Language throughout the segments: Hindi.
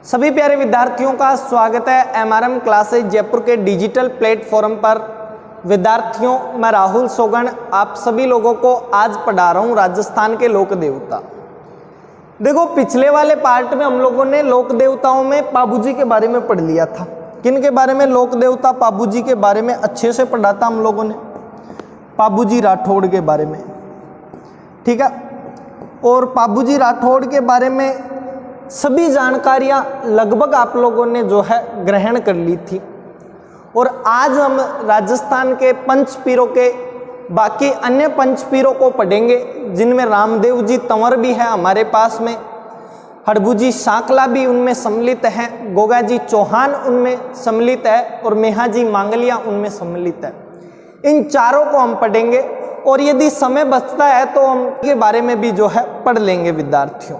सभी प्यारे विद्यार्थियों का स्वागत है एमआरएम क्लासेज जयपुर के डिजिटल प्लेटफॉर्म पर। विद्यार्थियों, मैं राहुल सोगन आप सभी लोगों को आज पढ़ा रहा हूं राजस्थान के लोक देवता। देखो, पिछले वाले पार्ट में हम लोगों ने लोक देवताओं में पाबूजी के बारे में पढ़ लिया था। किन के बारे में? लोक देवता पाबूजी के बारे में अच्छे से पढ़ा था हम लोगों ने, पाबूजी राठौड़ के बारे में, ठीक है। और पाबूजी राठौड़ के बारे में सभी जानकारियां लगभग आप लोगों ने जो है ग्रहण कर ली थी। और आज हम राजस्थान के पंचपीरों के बाकी अन्य पंचपीरों को पढ़ेंगे, जिनमें रामदेव जी तंवर भी है हमारे पास में, हड़बूजी सांकला भी उनमें सम्मिलित हैं, गोगा जी चौहान उनमें सम्मिलित है और मेहाजी मांगलिया उनमें सम्मिलित है। इन चारों को हम पढ़ेंगे और यदि समय बचता है तो हम के बारे में भी जो है पढ़ लेंगे विद्यार्थियों।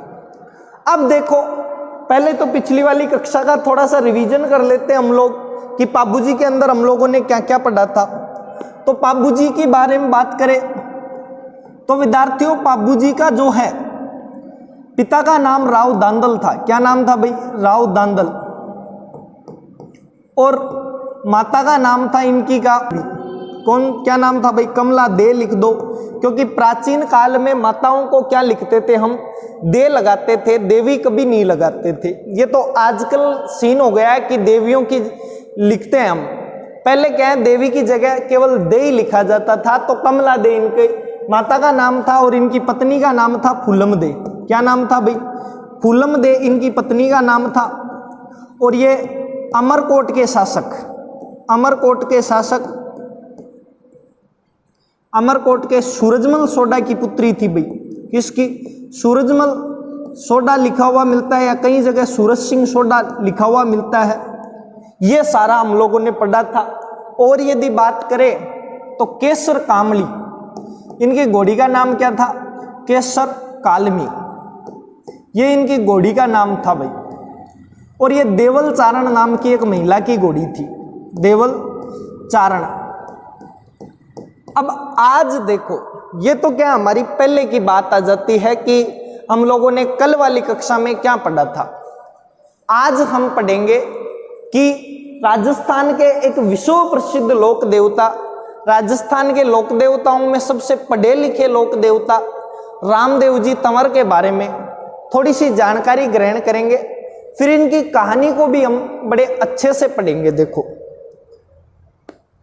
अब देखो, पहले तो पिछली वाली कक्षा का थोड़ा सा रिवीजन कर लेते हैं हम लोग कि पाबूजी के अंदर हम लोगों ने क्या क्या पढ़ा था। तो पाबूजी के बारे में बात करें तो विद्यार्थियों, पाबूजी का जो है पिता का नाम राव दांदल था। क्या नाम था भाई? राव दांदल। और माता का नाम था इनकी का कौन, क्या नाम था भाई? कमला दे लिख दो, क्योंकि प्राचीन काल में माताओं को क्या लिखते थे हम? दे लगाते थे, देवी कभी नहीं लगाते थे। ये तो आजकल सीन हो गया है कि देवियों की लिखते हैं हम। पहले क्या है, देवी की जगह केवल दे ही लिखा जाता था। तो कमला दे इनके माता का नाम था और इनकी पत्नी का नाम था फूलम दे। क्या नाम था भाई? फूलम दे इनकी पत्नी का नाम था। और ये अमरकोट के शासक, अमरकोट के शासक अमरकोट के सूरजमल सोडा की पुत्री थी भाई। किसकी? सूरजमल सोडा लिखा हुआ मिलता है या कई जगह सूरज सिंह सोडा लिखा हुआ मिलता है। ये सारा हम लोगों ने पढ़ा था। और यदि बात करें तो केसर कामली, इनकी घोड़ी का नाम क्या था? केसर कालमी, ये इनकी घोड़ी का नाम था भाई। और ये देवल चारण नाम की एक महिला की घोड़ी थी, देवल चारण। अब आज देखो, ये तो क्या हमारी पहले की बात आ जाती है कि हम लोगों ने कल वाली कक्षा में क्या पढ़ा था। आज हम पढ़ेंगे कि राजस्थान के एक विश्व प्रसिद्ध लोक देवता, राजस्थान के लोक देवताओं में सबसे पढ़े लिखे लोक देवता रामदेव जी तंवर के बारे में थोड़ी सी जानकारी ग्रहण करेंगे। फिर इनकी कहानी को भी हम बड़े अच्छे से पढ़ेंगे। देखो,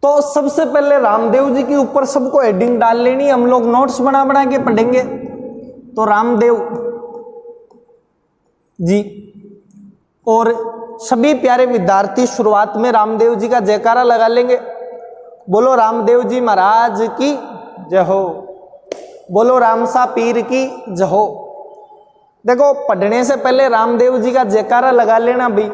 तो सबसे पहले रामदेव जी के ऊपर सबको हेडिंग डाल लेनी, हम लोग नोट्स बना बना के पढ़ेंगे। तो रामदेव जी, और सभी प्यारे विद्यार्थी शुरुआत में रामदेव जी का जयकारा लगा लेंगे। बोलो रामदेव जी महाराज की जय हो, बोलो रामसा पीर की जय हो। देखो, पढ़ने से पहले रामदेव जी का जयकारा लगा लेना भाई,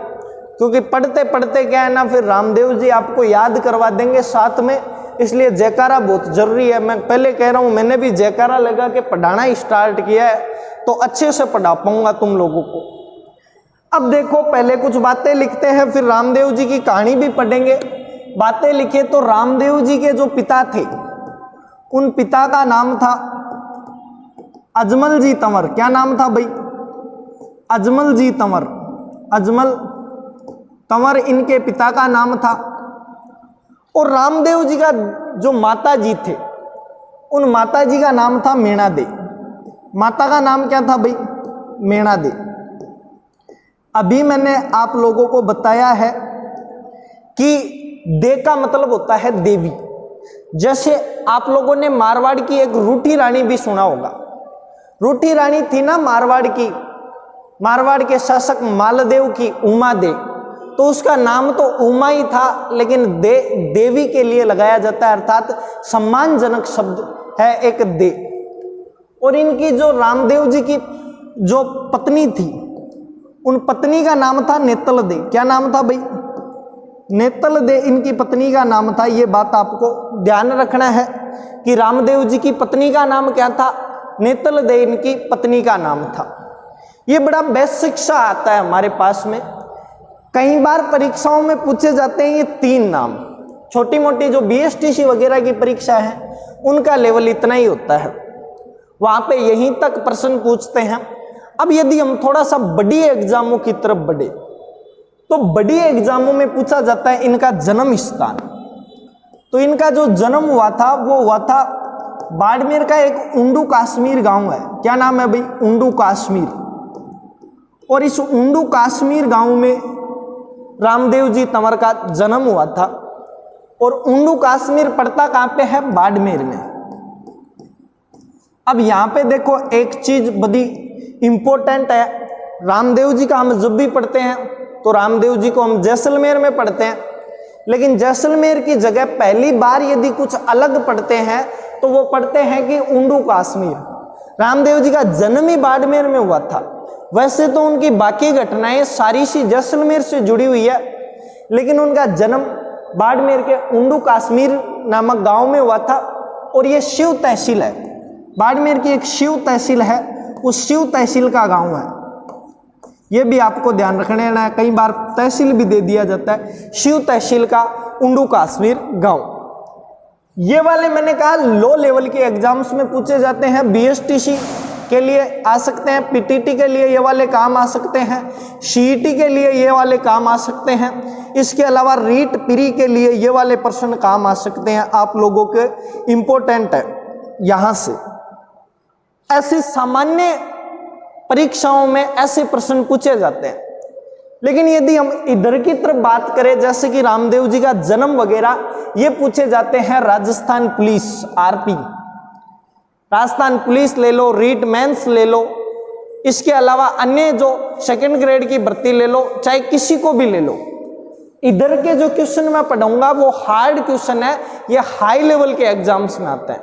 क्योंकि पढ़ते पढ़ते क्या है ना, फिर रामदेव जी आपको याद करवा देंगे साथ में, इसलिए जयकारा बहुत जरूरी है। मैं पहले कह रहा हूं, मैंने भी जयकारा लगा के पढ़ाना स्टार्ट किया है तो अच्छे से पढ़ा पाऊंगा तुम लोगों को। अब देखो, पहले कुछ बातें लिखते हैं, फिर रामदेव जी की कहानी भी पढ़ेंगे। बातें लिखे तो रामदेव जी के जो पिता थे, उन पिता का नाम था अजमल जी तंवर। क्या नाम था भाई? अजमल जी तंवर। अजमल तंवर इनके पिता का नाम था। और रामदेव जी का जो माता जी थे, उन माता जी का नाम था मेणा दे। माता का नाम क्या था भाई? मेणा दे। अभी मैंने आप लोगों को बताया है कि दे का मतलब होता है देवी। जैसे आप लोगों ने मारवाड़ की एक रूठी रानी भी सुना होगा। रूठी रानी थी ना मारवाड़ की, मारवाड़ के शासक मालदेव की उमा दे, तो उसका नाम तो उमा ही था, लेकिन देवी के लिए लगाया जाता है, अर्थात सम्मानजनक शब्द है एक दे। और इनकी जो रामदेव जी की जो पत्नी थी, उन पत्नी का नाम था नेतल दे। क्या नाम था भाई? नेतल दे इनकी पत्नी का नाम था। ये बात आपको ध्यान रखना है कि रामदेव जी की पत्नी का नाम क्या था? नेतल दे इनकी पत्नी का नाम था। ये बड़ा बेसिक सा आता है हमारे पास में, कई बार परीक्षाओं में पूछे जाते हैं ये तीन नाम। छोटी मोटी जो बीएसटीसी वगैरह की परीक्षा है उनका लेवल इतना ही होता है, वहां पे यहीं तक प्रश्न पूछते हैं। अब यदि हम थोड़ा सा बड़ी एग्जामों की तरफ बढ़े, तो बड़ी एग्जामों में पूछा जाता है इनका जन्म स्थान। तो इनका जो जन्म हुआ था वो हुआ था बाड़मेर का एक उंडू काश्मीर गांव है। क्या नाम है भाई? उंडू काश्मीर। और इस उंडू काश्मीर गांव में रामदेव जी तंवर का जन्म हुआ था। और उंडू काश्मीर पड़ता कहां पे है? बाड़मेर में। अब यहां पे देखो एक चीज बड़ी इंपॉर्टेंट है। रामदेव जी का हम जब भी पढ़ते हैं तो रामदेव जी को हम जैसलमेर में पढ़ते हैं, लेकिन जैसलमेर की जगह पहली बार यदि कुछ अलग पढ़ते हैं तो वो पढ़ते हैं कि उंडू काश्मीर। रामदेव जी का जन्म ही बाड़मेर में हुआ था। वैसे तो उनकी बाकी घटनाएं सारी सी जैसलमेर से जुड़ी हुई है, लेकिन उनका जन्म बाड़मेर के उंडू काश्मीर नामक गांव में हुआ था। और ये शिव तहसील है, बाड़मेर की एक शिव तहसील है, उस शिव तहसील का गांव है। ये भी आपको ध्यान रखना है, कई बार तहसील भी दे दिया जाता है। शिव तहसील का उंडू काश्मीर गांव। ये वाले मैंने कहा लो लेवल के एग्जाम्स में पूछे जाते हैं। बीएसटीसी के लिए आ सकते हैं, पीटीटी के लिए ये वाले काम आ सकते हैं, सीईटी के लिए ये वाले काम आ सकते हैं। इसके अलावा रीट प्री के लिए ये वाले प्रश्न काम आ सकते हैं। आप लोगों के इंपॉर्टेंट है यहां से। ऐसी सामान्य परीक्षाओं में ऐसे प्रश्न पूछे जाते हैं। लेकिन यदि हम इधर की तरफ बात करें, जैसे कि रामदेव जी का जन्म वगैरह, ये पूछे जाते हैं Rajasthan police RP, Rajasthan police ले लो, रीट मेंस ले लो, इसके अलावा अन्य जो सेकंड ग्रेड की भर्ती ले लो, चाहे किसी को भी ले लो। इधर के जो क्वेश्चन मैं पढ़ाऊंगा वो हार्ड क्वेश्चन है, ये हाई लेवल के एग्जाम्स में आते हैं।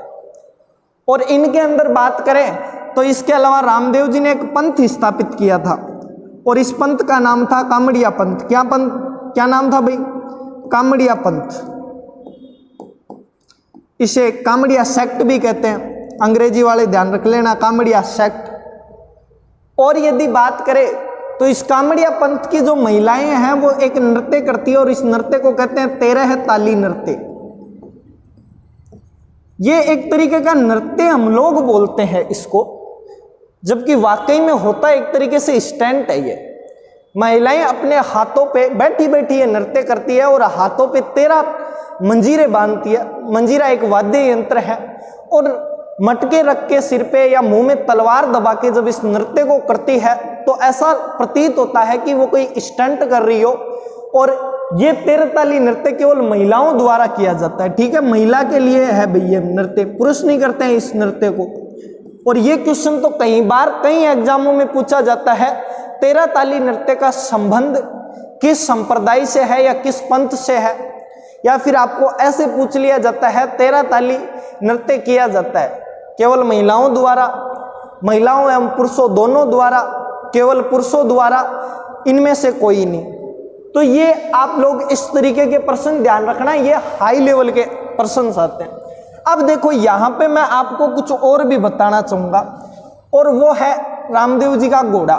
और इनके अंदर बात करें तो इसके अलावा रामदेव जी ने एक पंथ स्थापित किया था, और इस पंथ का नाम था कामड़िया पंथ। क्या पंथ, क्या नाम था भाई? कामड़िया पंथ। इसे कामड़िया सेक्ट भी कहते हैं, अंग्रेजी वाले ध्यान रख लेना, कामड़िया सेक्ट। और यदि बात करें तो इस कामड़िया पंथ की जो महिलाएं हैं वो एक नृत्य करती है, और इस नृत्य को कहते हैं 13 ताली नृत्य। ये एक तरीके का नृत्य हम लोग बोलते हैं इसको, जबकि वाकई में होता एक तरीके से स्टंट है। ये महिलाएं अपने हाथों पे बैठी बैठी ये नृत्य करती है और हाथों पे 13 मंजीरे बांधती है। मंजीरा एक वाद्य यंत्र है, और मटके रख के सिर पे या मुंह में तलवार दबा के जब इस नृत्य को करती है तो ऐसा प्रतीत होता है कि वो कोई स्टंट कर रही हो। और ये 13 ताली नृत्य केवल महिलाओं द्वारा किया जाता है। ठीक है, महिला के लिए है भाई ये नृत्य, पुरुष नहीं करते हैं इस नृत्य को। और ये क्वेश्चन तो कई बार कई एग्जामों में पूछा जाता है, 13 ताली नृत्य का संबंध किस संप्रदाय से है या किस पंथ से है। या फिर आपको ऐसे पूछ लिया जाता है 13 ताली नृत्य किया जाता है केवल महिलाओं द्वारा, महिलाओं एवं पुरुषों दोनों द्वारा, केवल पुरुषों द्वारा, इनमें से कोई नहीं। तो ये आप लोग इस तरीके के प्रश्न ध्यान रखना, ये हाई लेवल के प्रश्न आते हैं। अब देखो यहाँ पे मैं आपको कुछ और भी बताना चाहूंगा, और वो है रामदेव जी का घोड़ा।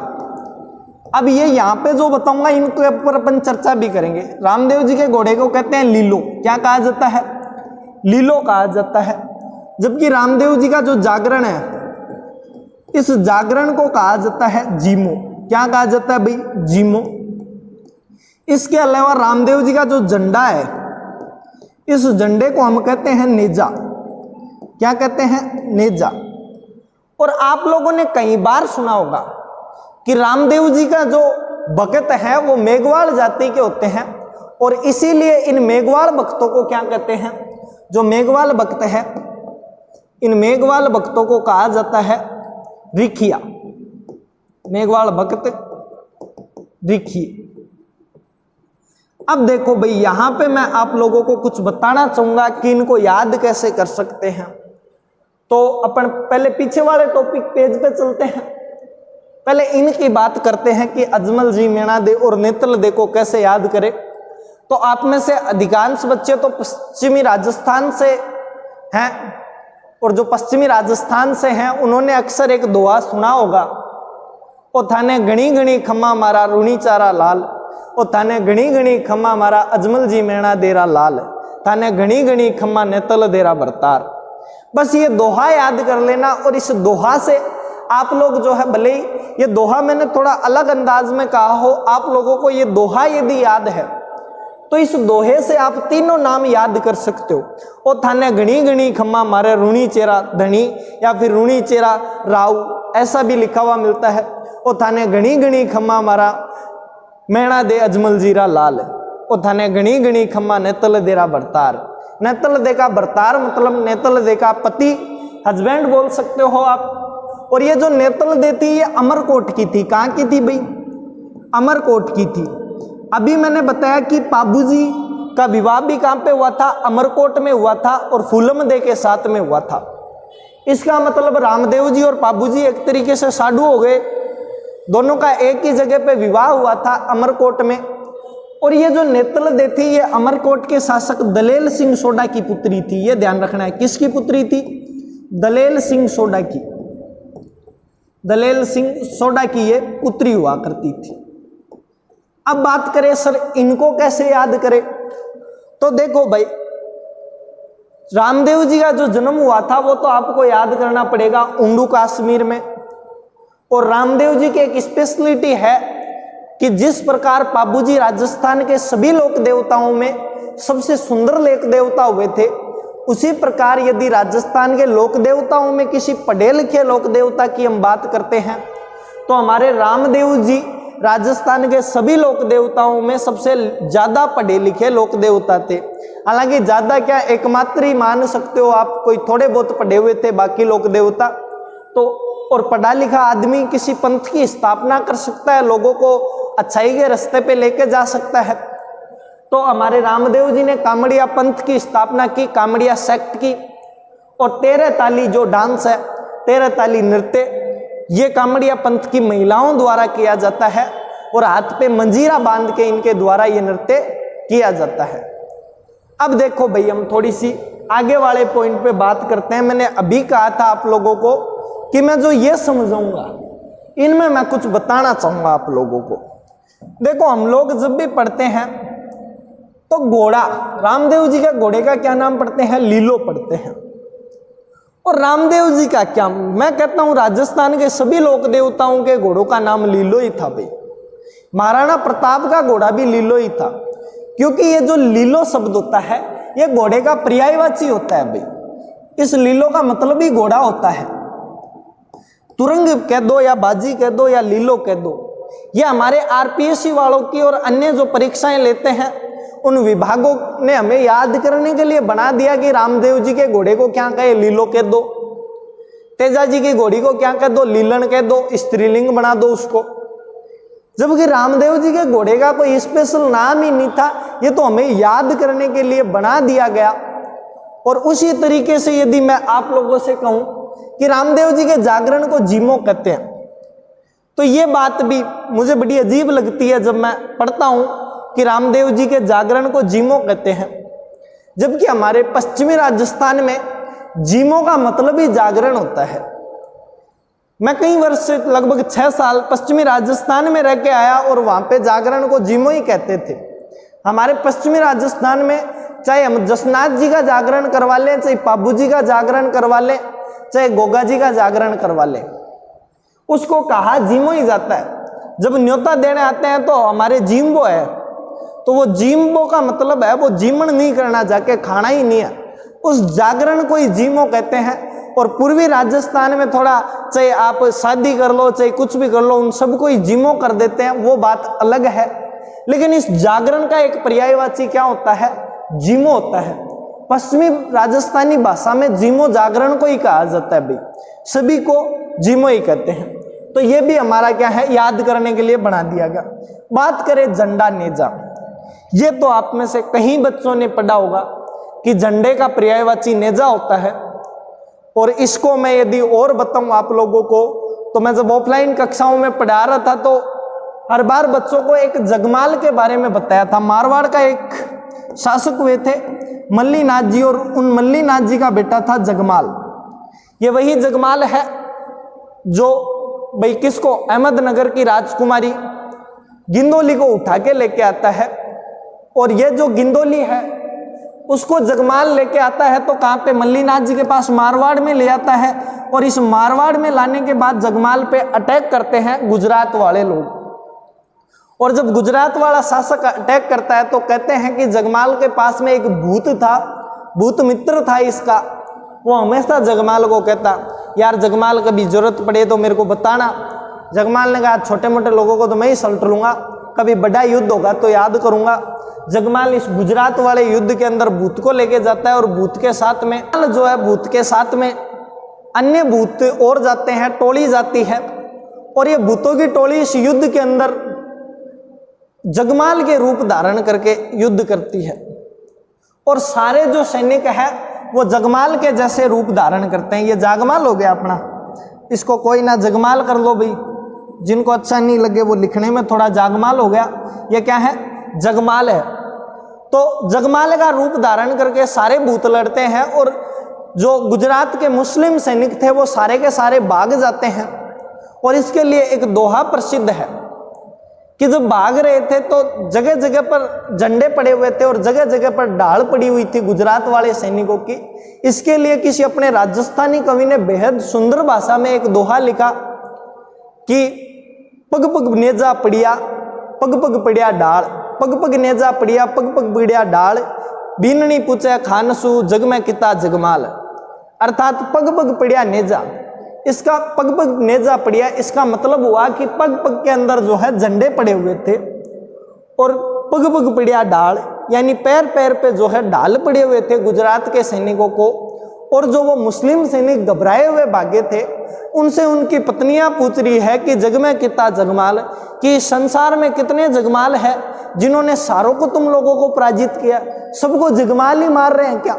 अब ये यहाँ पे जो बताऊंगा इनके ऊपर अपन चर्चा भी करेंगे। रामदेव जी के घोड़े को कहते हैं लीलो। क्या कहा जाता है? लीलो कहा जाता है। जबकि रामदेव जी का जो जागरण है, इस जागरण को कहा जाता है जीमो। क्या कहा जाता है भाई? जीमो। इसके अलावा रामदेव जी का जो झंडा है, इस झंडे को हम कहते हैं नेजा। क्या कहते हैं? नेजा। और आप लोगों ने कई बार सुना होगा कि रामदेव जी का जो भक्त है वो मेघवाल जाति के होते हैं, और इसीलिए इन मेघवाल भक्तों को क्या कहते हैं? जो मेघवाल भक्त है, इन मेघवाल भक्तों को कहा जाता है रिखिया। मेघवाल भक्त रिखी। अब देखो भाई यहां पे मैं आप लोगों को कुछ बताना चाहूंगा कि इनको याद कैसे कर सकते हैं। तो अपन पहले पीछे वाले टॉपिक पेज पे चलते हैं। पहले इनकी बात करते हैं कि अजमल जी, मीणा दे और नेतल दे को कैसे याद करें। तो आप में से अधिकांश बच्चे तो पश्चिमी राजस्थान से हैं, और जो पश्चिमी राजस्थान से हैं उन्होंने अक्सर एक दोहा सुना होगा, ओ थाने घणी घणी खम्मा मारा रूणी चारा लाल, ओ थाने घणी घणी खम्मा मारा अजमल जी मीणा देरा लाल, थाने घणी घणी खम्मा नेतल देरा भरतार। बस ये दोहा याद कर लेना, और इस दोहा से आप लोग जो है भले ही ये दोहा मैंने थोड़ा अलग अंदाज में कहा हो, आप लोगों को ये दोहा यदि याद है तो इस दोहे से आप तीनों नाम याद कर सकते हो। ओ थाने घणी घणी खम्मा मारे रूणी चेरा धनी, या फिर रूणी चेरा राव, ऐसा भी लिखा हुआ मिलता है। ओ थाने घणी घणी खम्मा मारा मैणा दे अजमल जीरा लाल, ओ थाने घणी घणी खम्मा नेतल देरा बरतार। नेतल दे का बरतार मतलब नेतल दे का पति, हस्बैंड बोल सकते हो आप। और ये जो नेतल देती ये अमरकोट की थी। कहाँ की थी भाई? अमरकोट की थी। अभी मैंने बताया कि पाबूजी का विवाह भी कहाँ पे हुआ था? अमरकोट में हुआ था और फूलम दे के साथ में हुआ था। इसका मतलब रामदेव जी और पाबूजी एक तरीके से साधु हो गए, दोनों का एक ही जगह पे विवाह हुआ था अमरकोट में। और ये जो नेतल दे थी ये अमरकोट के शासक दलेल सिंह सोडा की पुत्री थी। ये ध्यान रखना है, किसकी पुत्री थी? दलेल सिंह सोडा की। दलेल सिंह सोडा की ये पुत्री हुआ करती थी। अब बात करें सर इनको कैसे याद करें, तो देखो भाई रामदेव जी का जो जन्म हुआ था वो तो आपको याद करना पड़ेगा उंडू कश्मीर में। और रामदेव जी की एक स्पेशलिटी है कि जिस प्रकार पाबूजी राजस्थान के सभी लोक देवताओं में सबसे सुंदर लोक देवता हुए थे, उसी प्रकार यदि राजस्थान के लोक देवताओं में किसी पढ़े लिखे लोक देवता की हम बात करते हैं तो हमारे रामदेव जी राजस्थान के सभी लोक देवताओं में सबसे ज्यादा पढ़े लिखे लोक देवता थे। हालांकि ज्यादा क्या, एकमात्र ही मान सकते हो आप, कोई थोड़े बहुत पढ़े हुए थे बाकी लोक देवता तो। और पढ़ा लिखा आदमी किसी पंथ की स्थापना कर सकता है, लोगों को अच्छाई के रास्ते पे लेके जा सकता है। तो हमारे रामदेव जी ने कामड़िया पंथ की स्थापना की, कामड़िया सेक्ट की। और 13 ताली जो डांस है, 13 ताली नृत्य, ये कामड़िया पंथ की महिलाओं द्वारा किया जाता है और हाथ पे मंजीरा बांध के इनके द्वारा ये नृत्य किया जाता है। अब देखो भाई हम थोड़ी सी आगे वाले पॉइंट पे बात करते हैं। मैंने अभी कहा था आप लोगों को कि मैं जो ये समझाऊंगा इनमें मैं कुछ बताना चाहूंगा आप लोगों को। देखो हम लोग जब भी पढ़ते हैं तो घोड़ा, रामदेव जी के घोड़े का क्या नाम पढ़ते हैं? लीलो पढ़ते हैं। और रामदेव जी का क्या, मैं कहता हूं राजस्थान के सभी लोक देवताओं के घोड़ों का नाम लीलो ही था भाई। महाराणा प्रताप का घोड़ा भी लीलो ही था, क्योंकि ये जो लीलो शब्द होता है ये घोड़े का पर्यायवाची होता है भाई। इस लीलो का मतलब ही घोड़ा होता है। तुरंग कह दो या बाजी कह दो या लीलो कह दो, ये हमारे आरपीएससी वालों की और अन्य जो परीक्षाएं लेते हैं उन विभागों ने हमें याद करने के लिए बना दिया कि रामदेव जी के घोड़े को क्या कहे? लीलो कह दो। तेजा जी की घोड़ी को क्या कह दो? लीलन कह दो, स्त्रीलिंग बना दो उसको। जबकि रामदेव जी के घोड़े का कोई स्पेशल नाम ही नहीं था, ये तो हमें याद करने के लिए बना दिया गया। और उसी तरीके से यदि मैं आप लोगों से कहूं कि रामदेव जी के जागरण को जीमो कहते हैं, तो ये बात भी मुझे बड़ी अजीब लगती है जब मैं पढ़ता हूं कि रामदेव जी के जागरण को जीमो कहते हैं, जबकि हमारे पश्चिमी राजस्थान में जीमो का मतलब ही जागरण होता है। मैं कई वर्ष से लगभग 6 साल पश्चिमी राजस्थान में रह के आया और वहां पे जागरण को जीमो ही कहते थे। हमारे पश्चिमी राजस्थान में चाहे हम जसनाथ जी का जागरण करवा लें, चाहे पाबू जी का जागरण करवा लें, चाहे गोगा जी का जागरण करवा लें, उसको कहा जीमो ही जाता है। जब न्योता देने आते हैं तो हमारे जीम्बो है, तो वो जीम्बो का मतलब है वो जीमन नहीं करना, जाके खाना ही नहीं है, उस जागरण को ही जीमो कहते हैं। और पूर्वी राजस्थान में थोड़ा, चाहे आप शादी कर लो चाहे कुछ भी कर लो, उन सबको ही जीमो कर देते हैं, वो बात अलग है। लेकिन इस जागरण का एक पर्यायवाची क्या होता है? जीमो होता है। पश्चिमी राजस्थानी भाषा में जीमो जागरण को ही कहा जाता है भाई, सभी को जीमो ही कहते हैं। तो ये भी हमारा क्या है, याद करने के लिए बना दिया गया। बात करें झंडा नेजा, ये तो आप में से कई बच्चों ने पढ़ा होगा कि झंडे का पर्यायवाची नेजा होता है। और इसको मैं यदि और बताऊं आप लोगों को, तो मैं जब ऑफलाइन कक्षाओं में पढ़ा रहा था तो हर बार बच्चों को एक जगमाल के बारे में बताया था। मारवाड़ का एक शासक हुए थे मल्लीनाथ जी, और उन मल्लीनाथ जी का बेटा था जगमाल। ये वही जगमाल है जो भाई किसको, अहमदनगर की राजकुमारी गिंदोली को उठा के लेके आता है। और ये जो गिंदोली है उसको जगमाल लेके आता है तो कहाँ पे, मल्लीनाथ जी के पास मारवाड़ में ले आता है, और इस मारवाड़ में लाने के बाद जगमाल पे अटैक करते हैं गुजरात वाले लोग। और जब गुजरात वाला शासक अटैक करता है तो कहते हैं कि जगमाल के पास में एक भूत था, भूत मित्र था इसका, वो हमेशा जगमाल को कहता यार जगमाल कभी जरूरत पड़े तो मेरे को बताना। जगमाल ने कहा छोटे मोटे लोगों को तो मैं ही सल्ट लूंगा, कभी बड़ा युद्ध होगा तो याद करूंगा। जगमाल इस गुजरात वाले युद्ध के अंदर भूत को लेके जाता है, और भूत के साथ में जो है, भूत के साथ में अन्य भूत और जाते हैं, टोली जाती है, और ये भूतों की टोली इस युद्ध के अंदर जगमाल के रूप धारण करके युद्ध करती है, और सारे जो सैनिक है वो जगमाल के जैसे रूप धारण करते हैं। ये जागमाल हो गया अपना, इसको कोई ना जगमाल कर लो भाई, जिनको अच्छा नहीं लगे वो लिखने में थोड़ा जागमाल हो गया, ये क्या है, जगमाल है। तो जगमाल का रूप धारण करके सारे भूत लड़ते हैं, और जो गुजरात के मुस्लिम सैनिक थे वो सारे के सारे भाग जाते हैं। और इसके लिए एक दोहा प्रसिद्ध है कि जब भाग रहे थे तो जगह जगह पर झंडे पड़े हुए थे और जगह जगह पर ढाल पड़ी हुई थी गुजरात वाले सैनिकों की। इसके लिए किसी अपने राजस्थानी कवि ने बेहद सुंदर भाषा में एक दोहा लिखा कि पग पग नेजा पड़िया, पग पग पड़िया ढाल, पग पग नेजा पड़िया, पग पग पड़िया ढाल, बीननी पूछे खानसू जग में किता जगमाल। अर्थात पग पग पड़िया नेजा, इसका पग पग नेजा पड़िया, इसका मतलब हुआ कि पग पग के अंदर जो है झंडे पड़े हुए थे, और पग पग पड़िया ढाल यानी पैर पैर पे जो है ढाल पड़े हुए थे गुजरात के सैनिकों को। और जो वो मुस्लिम सैनिक घबराए हुए भागे थे उनसे उनकी पत्नियां पूछ रही है कि जग में कितना जगमाल, कि संसार में कितने जगमाल है जिन्होंने सारों को तुम लोगों को पराजित किया, सबको जगमाल ही मार रहे हैं क्या।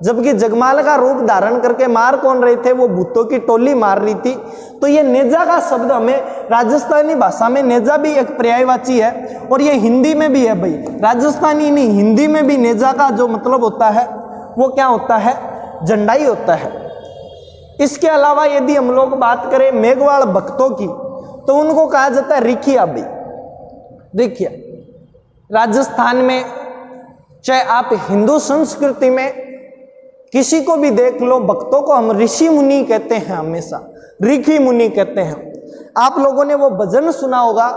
जबकि जगमाल का रूप धारण करके मार कौन रहे थे, वो भूतों की टोली मार रही थी। तो ये नेजा का शब्द हमें राजस्थानी भाषा में नेजा भी एक पर्यायवाची है, और ये हिंदी में भी है भाई, राजस्थानी नहीं हिंदी में भी नेजा का जो मतलब होता है वो क्या होता है, झंडा ही होता है। इसके अलावा यदि हम लोग बात करें मेघवाल भक्तों की तो उनको कहा जाता है रिखिया भाई। देखिए राजस्थान में चाहे आप हिंदू संस्कृति में किसी को भी देख लो, भक्तों को हम ऋषि मुनि कहते हैं, हमेशा ऋषि मुनि कहते हैं। आप लोगों ने वो भजन सुना होगा,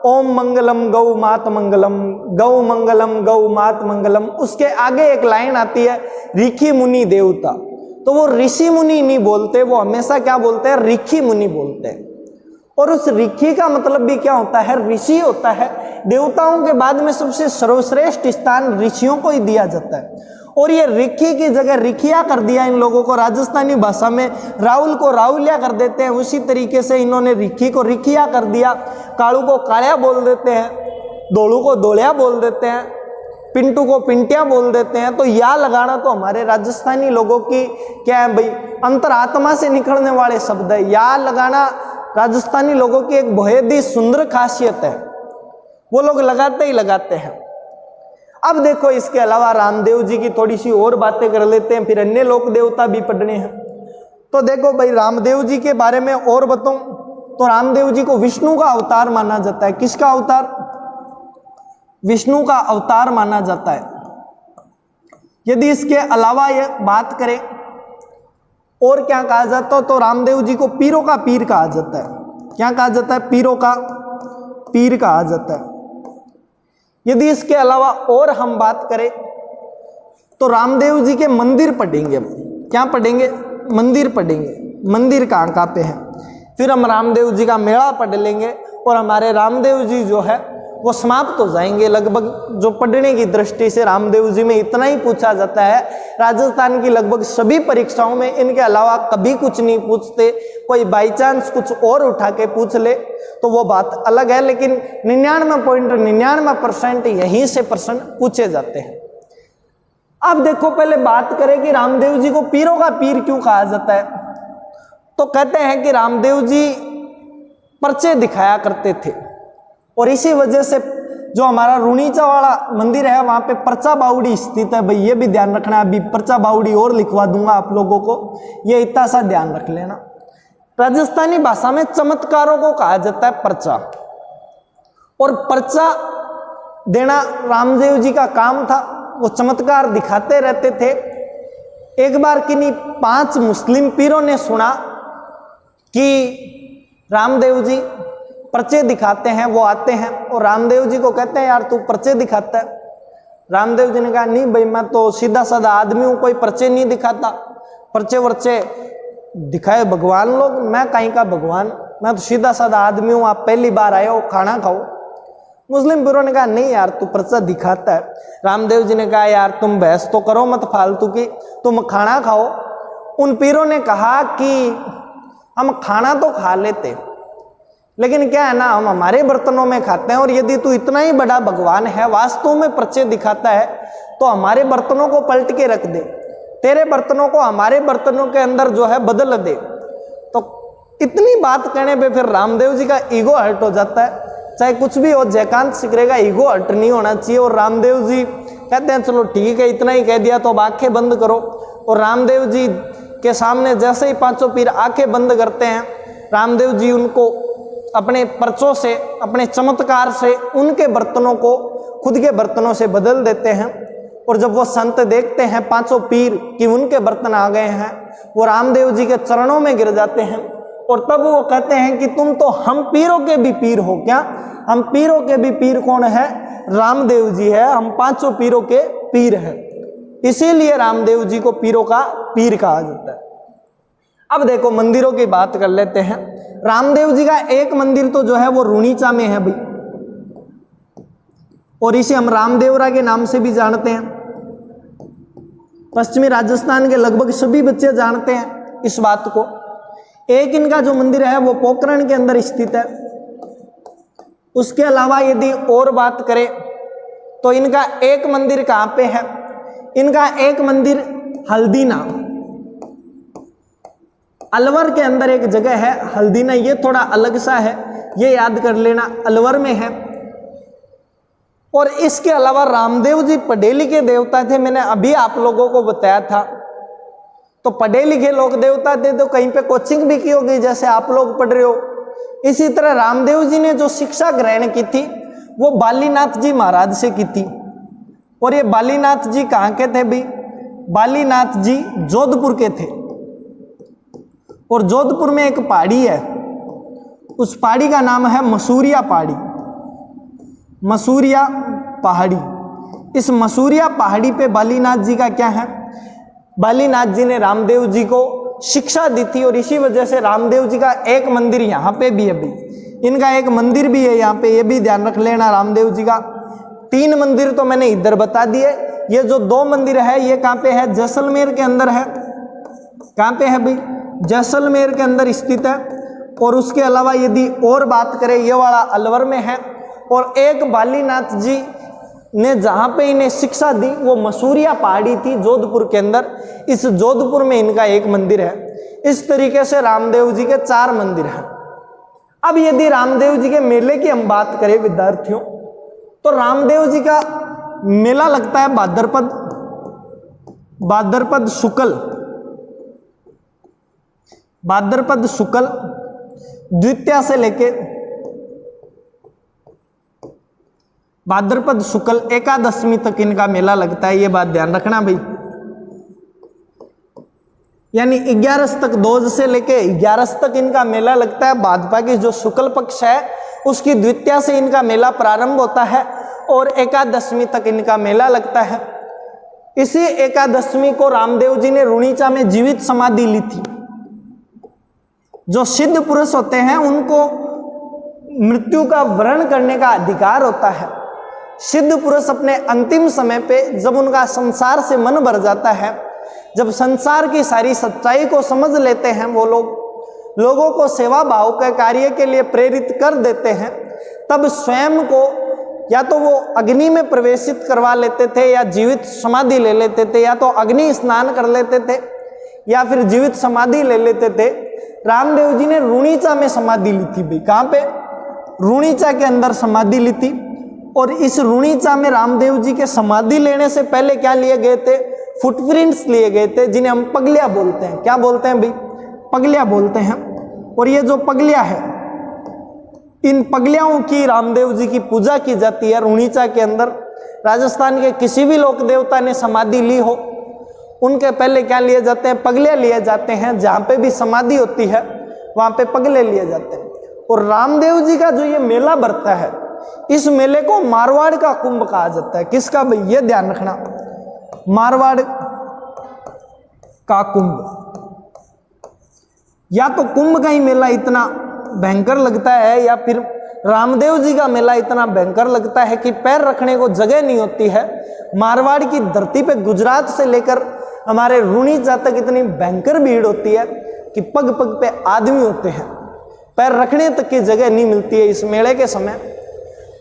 ओम मंगलम गौ मात मंगलम, गौ मंगलम गौ मात मंगलम। उसके आगे एक लाइन आती है ऋषि मुनि देवता, तो वो ऋषि मुनि नहीं बोलते, वो हमेशा क्या बोलते हैं, ऋषि मुनि बोलते हैं। और उस ऋषि का मतलब भी क्या होता है, ऋषि होता है। देवताओं के बाद में सबसे सर्वश्रेष्ठ स्थान ऋषियों को ही दिया जाता है, और ये ऋषि की जगह रिखिया कर दिया इन लोगों को। राजस्थानी भाषा में राहुल को राहुलिया कर देते हैं, उसी तरीके से इन्होंने ऋषि को रिखिया कर दिया। कालू को कालिया बोल देते हैं, दोलू को दोलिया बोल देते हैं, पिंटू को पिंटिया बोल देते हैं। तो या लगाना तो हमारे राजस्थानी लोगों की क्या है भाई, अंतरात्मा से निकलने वाले शब्द है। या लगाना राजस्थानी लोगों की एक बेहद ही सुंदर खासियत है, वो लोग लगाते ही लगाते हैं। अब देखो इसके अलावा रामदेव जी की थोड़ी सी और बातें कर लेते हैं, फिर अन्य लोक देवता भी पढ़ने हैं। तो देखो भाई रामदेव जी के बारे में और बताऊं तो रामदेव जी को विष्णु का अवतार माना जाता है। किसका अवतार, विष्णु का अवतार माना जाता है। यदि इसके अलावा ये बात करें और क्या कहा जाता है तो रामदेव जी को पीरों का पीर कहा जाता है। क्या कहा जाता है, पीरों का पीर कहा जाता है। यदि इसके अलावा और हम बात करें तो रामदेव जी के मंदिर पढ़ेंगे। क्या पढ़ेंगे, मंदिर पढ़ेंगे। मंदिर कहाँ पे है, फिर हम रामदेव जी का मेला पढ़ लेंगे और हमारे रामदेव जी जो है वो समाप्त हो जाएंगे। लगभग जो पढ़ने की दृष्टि से रामदेव जी में इतना ही पूछा जाता है। राजस्थान की लगभग सभी परीक्षाओं में इनके अलावा कभी कुछ नहीं पूछते। कोई बाई चांस कुछ और उठा के पूछ ले तो वो बात अलग है, लेकिन 99.99% यहीं से प्रश्न पूछे जाते हैं। अब देखो पहले बात करें कि रामदेव जी को पीरों का पीर क्यों कहा जाता है। तो कहते हैं कि रामदेव जी पर्चे दिखाया करते थे, और इसी वजह से जो हमारा रुणीचा वाला मंदिर है वहां पे पर्चा बावड़ी स्थित है। भाई ये भी ध्यान रखना, अभी पर्चा बावड़ी और लिखवा दूंगा आप लोगों को, ये इतना सा ध्यान रख लेना। राजस्थानी भाषा में चमत्कारों को कहा जाता है पर्चा, और पर्चा देना रामदेव जी का काम था। वो चमत्कार दिखाते रहते थे। एक बार किन्हीं 5 मुस्लिम पीरों ने सुना कि रामदेव जी पर्चे दिखाते हैं, वो आते हैं और रामदेव जी को कहते हैं यार तू पर्चे दिखाता है। रामदेव जी ने कहा नहीं भाई मैं तो सीधा साधा आदमी हूँ, कोई पर्चे नहीं दिखाता, पर्चे वर्चे दिखाए भगवान लोग, मैं कहीं का भगवान, मैं तो सीधा साधा आदमी हूँ, आप पहली बार आए हो खाना खाओ। मुस्लिम पीरों ने कहा नहीं यार तू पर्चा दिखाता है। रामदेव जी ने कहा यार तुम बहस तो करो मत फालतू की, तुम खाना खाओ। उन पीरों ने कहा कि हम खाना तो खा लेते लेकिन क्या है ना हम हमारे बर्तनों में खाते हैं, और यदि तू इतना ही बड़ा भगवान है वास्तव में पर्चे दिखाता है तो हमारे बर्तनों को पलट के रख दे, तेरे बर्तनों को हमारे बर्तनों के अंदर जो है बदल दे। तो इतनी बात कहने पे फिर रामदेव जी का ईगो हर्ट हो जाता है। चाहे कुछ भी हो जयकांत सिकरे का ईगो हर्ट नहीं होना चाहिए। और रामदेव जी कहते हैं चलो ठीक है इतना ही कह दिया तो अब आंखें बंद करो। और रामदेव जी के सामने जैसे ही 5 पीर आंखें बंद करते हैं, रामदेव जी उनको अपने पर्चों से, अपने चमत्कार से उनके बर्तनों को खुद के बर्तनों से बदल देते हैं। और जब वो संत देखते हैं 5 पीर कि उनके बर्तन आ गए हैं, वो रामदेव जी के चरणों में गिर जाते हैं और तब वो कहते हैं कि तुम तो हम पीरों के भी पीर हो क्या? हम पीरों के भी पीर कौन है? रामदेव जी है, हम 5 पीरों के पीर हैं। इसीलिए रामदेव जी को पीरों का पीर कहा जाता है। अब देखो मंदिरों की बात कर लेते हैं। रामदेव जी का एक मंदिर तो जो है वो रूणीचा में है भाई, और इसे हम रामदेवरा के नाम से भी जानते हैं। पश्चिमी राजस्थान के लगभग सभी बच्चे जानते हैं इस बात को। एक इनका जो मंदिर है वो पोखरण के अंदर स्थित है। उसके अलावा यदि और बात करें तो इनका एक मंदिर कहाँ पे है? इनका एक मंदिर हल्दीना, अलवर के अंदर एक जगह है हल्दीना, ये थोड़ा अलग सा है, ये याद कर लेना, अलवर में है। और इसके अलावा रामदेव जी पढ़े लिखे देवता थे, मैंने अभी आप लोगों को बताया था। तो पढ़े लिखे लोग देवता थे तो कहीं पे कोचिंग भी की होगी जैसे आप लोग पढ़ रहे हो। इसी तरह रामदेव जी ने जो शिक्षा ग्रहण की थी वो बालीनाथ जी महाराज से की थी। और ये बालीनाथ जी कहाँ के थे भाई? बालीनाथ जी जोधपुर के थे। और जोधपुर में एक पहाड़ी है, उस पहाड़ी का नाम है मसूरिया पहाड़ी, मसूरिया पहाड़ी। इस मसूरिया पहाड़ी पे बालीनाथ जी का क्या है? बालीनाथ जी ने रामदेव जी को शिक्षा दी थी और इसी वजह से रामदेव जी का एक मंदिर यहाँ पे भी है भाई। इनका एक मंदिर भी है यहाँ पे, ये भी ध्यान रख लेना। रामदेव जी का 3 मंदिर तो मैंने इधर बता दिए। ये जो 2 मंदिर है ये कहाँ पे है? जैसलमेर के अंदर है। कहाँ पे है भाई? जैसलमेर के अंदर स्थित है। और उसके अलावा यदि और बात करें ये वाला अलवर में है। और एक बालीनाथ जी ने जहाँ पे इन्हें शिक्षा दी वो मसूरिया पहाड़ी थी जोधपुर के अंदर। इस जोधपुर में इनका एक मंदिर है। इस तरीके से रामदेव जी के 4 मंदिर हैं। अब यदि रामदेव जी के मेले की हम बात करें विद्यार्थियों, तो रामदेव जी का मेला लगता है भाद्रपद शुक्ल द्वितीया से लेके भाद्रपद शुक्ल एकादशमी तक इनका मेला लगता है। ये बात ध्यान रखना भाई। यानी 11 तक, 2 से लेके 11 तक इनका मेला लगता है। भाद्रपा की जो शुक्ल पक्ष है उसकी द्वितीया से इनका मेला प्रारंभ होता है और एकादशमी तक इनका मेला लगता है। इसी एकादशमी को रामदेव जी ने रूणीचा में जीवित समाधि ली थी। जो सिद्ध पुरुष होते हैं उनको मृत्यु का वरण करने का अधिकार होता है। सिद्ध पुरुष अपने अंतिम समय पे जब उनका संसार से मन भर जाता है, जब संसार की सारी सच्चाई को समझ लेते हैं, वो लोगों को सेवा भाव के कार्य के लिए प्रेरित कर देते हैं, तब स्वयं को या तो वो अग्नि में प्रवेशित करवा लेते थे या जीवित समाधि ले लेते थे, या तो अग्नि स्नान कर लेते थे या फिर जीवित समाधि ले लेते थे। रामदेव जी ने रूणीचा में समाधि ली थी भाई। कहाँ पे? रूणीचा के अंदर समाधि ली थी। और इस रूणीचा में रामदेव जी के समाधि लेने से पहले क्या लिए गए थे? फुटप्रिंट्स लिए गए थे, जिन्हें हम पगलिया बोलते हैं। क्या बोलते हैं भाई? पगलिया बोलते हैं। और ये जो पगलिया है, इन पगलियाओं की रामदेव जी की पूजा की जाती है रूणीचा के अंदर। राजस्थान के किसी भी लोक देवता ने समाधि ली हो, उनके पहले क्या लिए जाते हैं? पगले लिए जाते हैं। जहाँ पे भी समाधि होती है वहाँ पे पगले लिए जाते हैं। और रामदेव जी का जो ये मेला बढ़ता है, इस मेले को मारवाड़ का कुंभ कहा जाता है। किसका भाई? ये ध्यान रखना, मारवाड़ का कुंभ। या तो कुंभ का ही मेला इतना भयंकर लगता है, या फिर रामदेव जी का मेला इतना भयंकर लगता है कि पैर रखने को जगह नहीं होती है। मारवाड़ की धरती पे गुजरात से लेकर हमारे रूणीचा तक इतनी भयंकर भीड़ होती है कि पग पग पे आदमी होते हैं, पैर रखने तक की जगह नहीं मिलती है इस मेले के समय।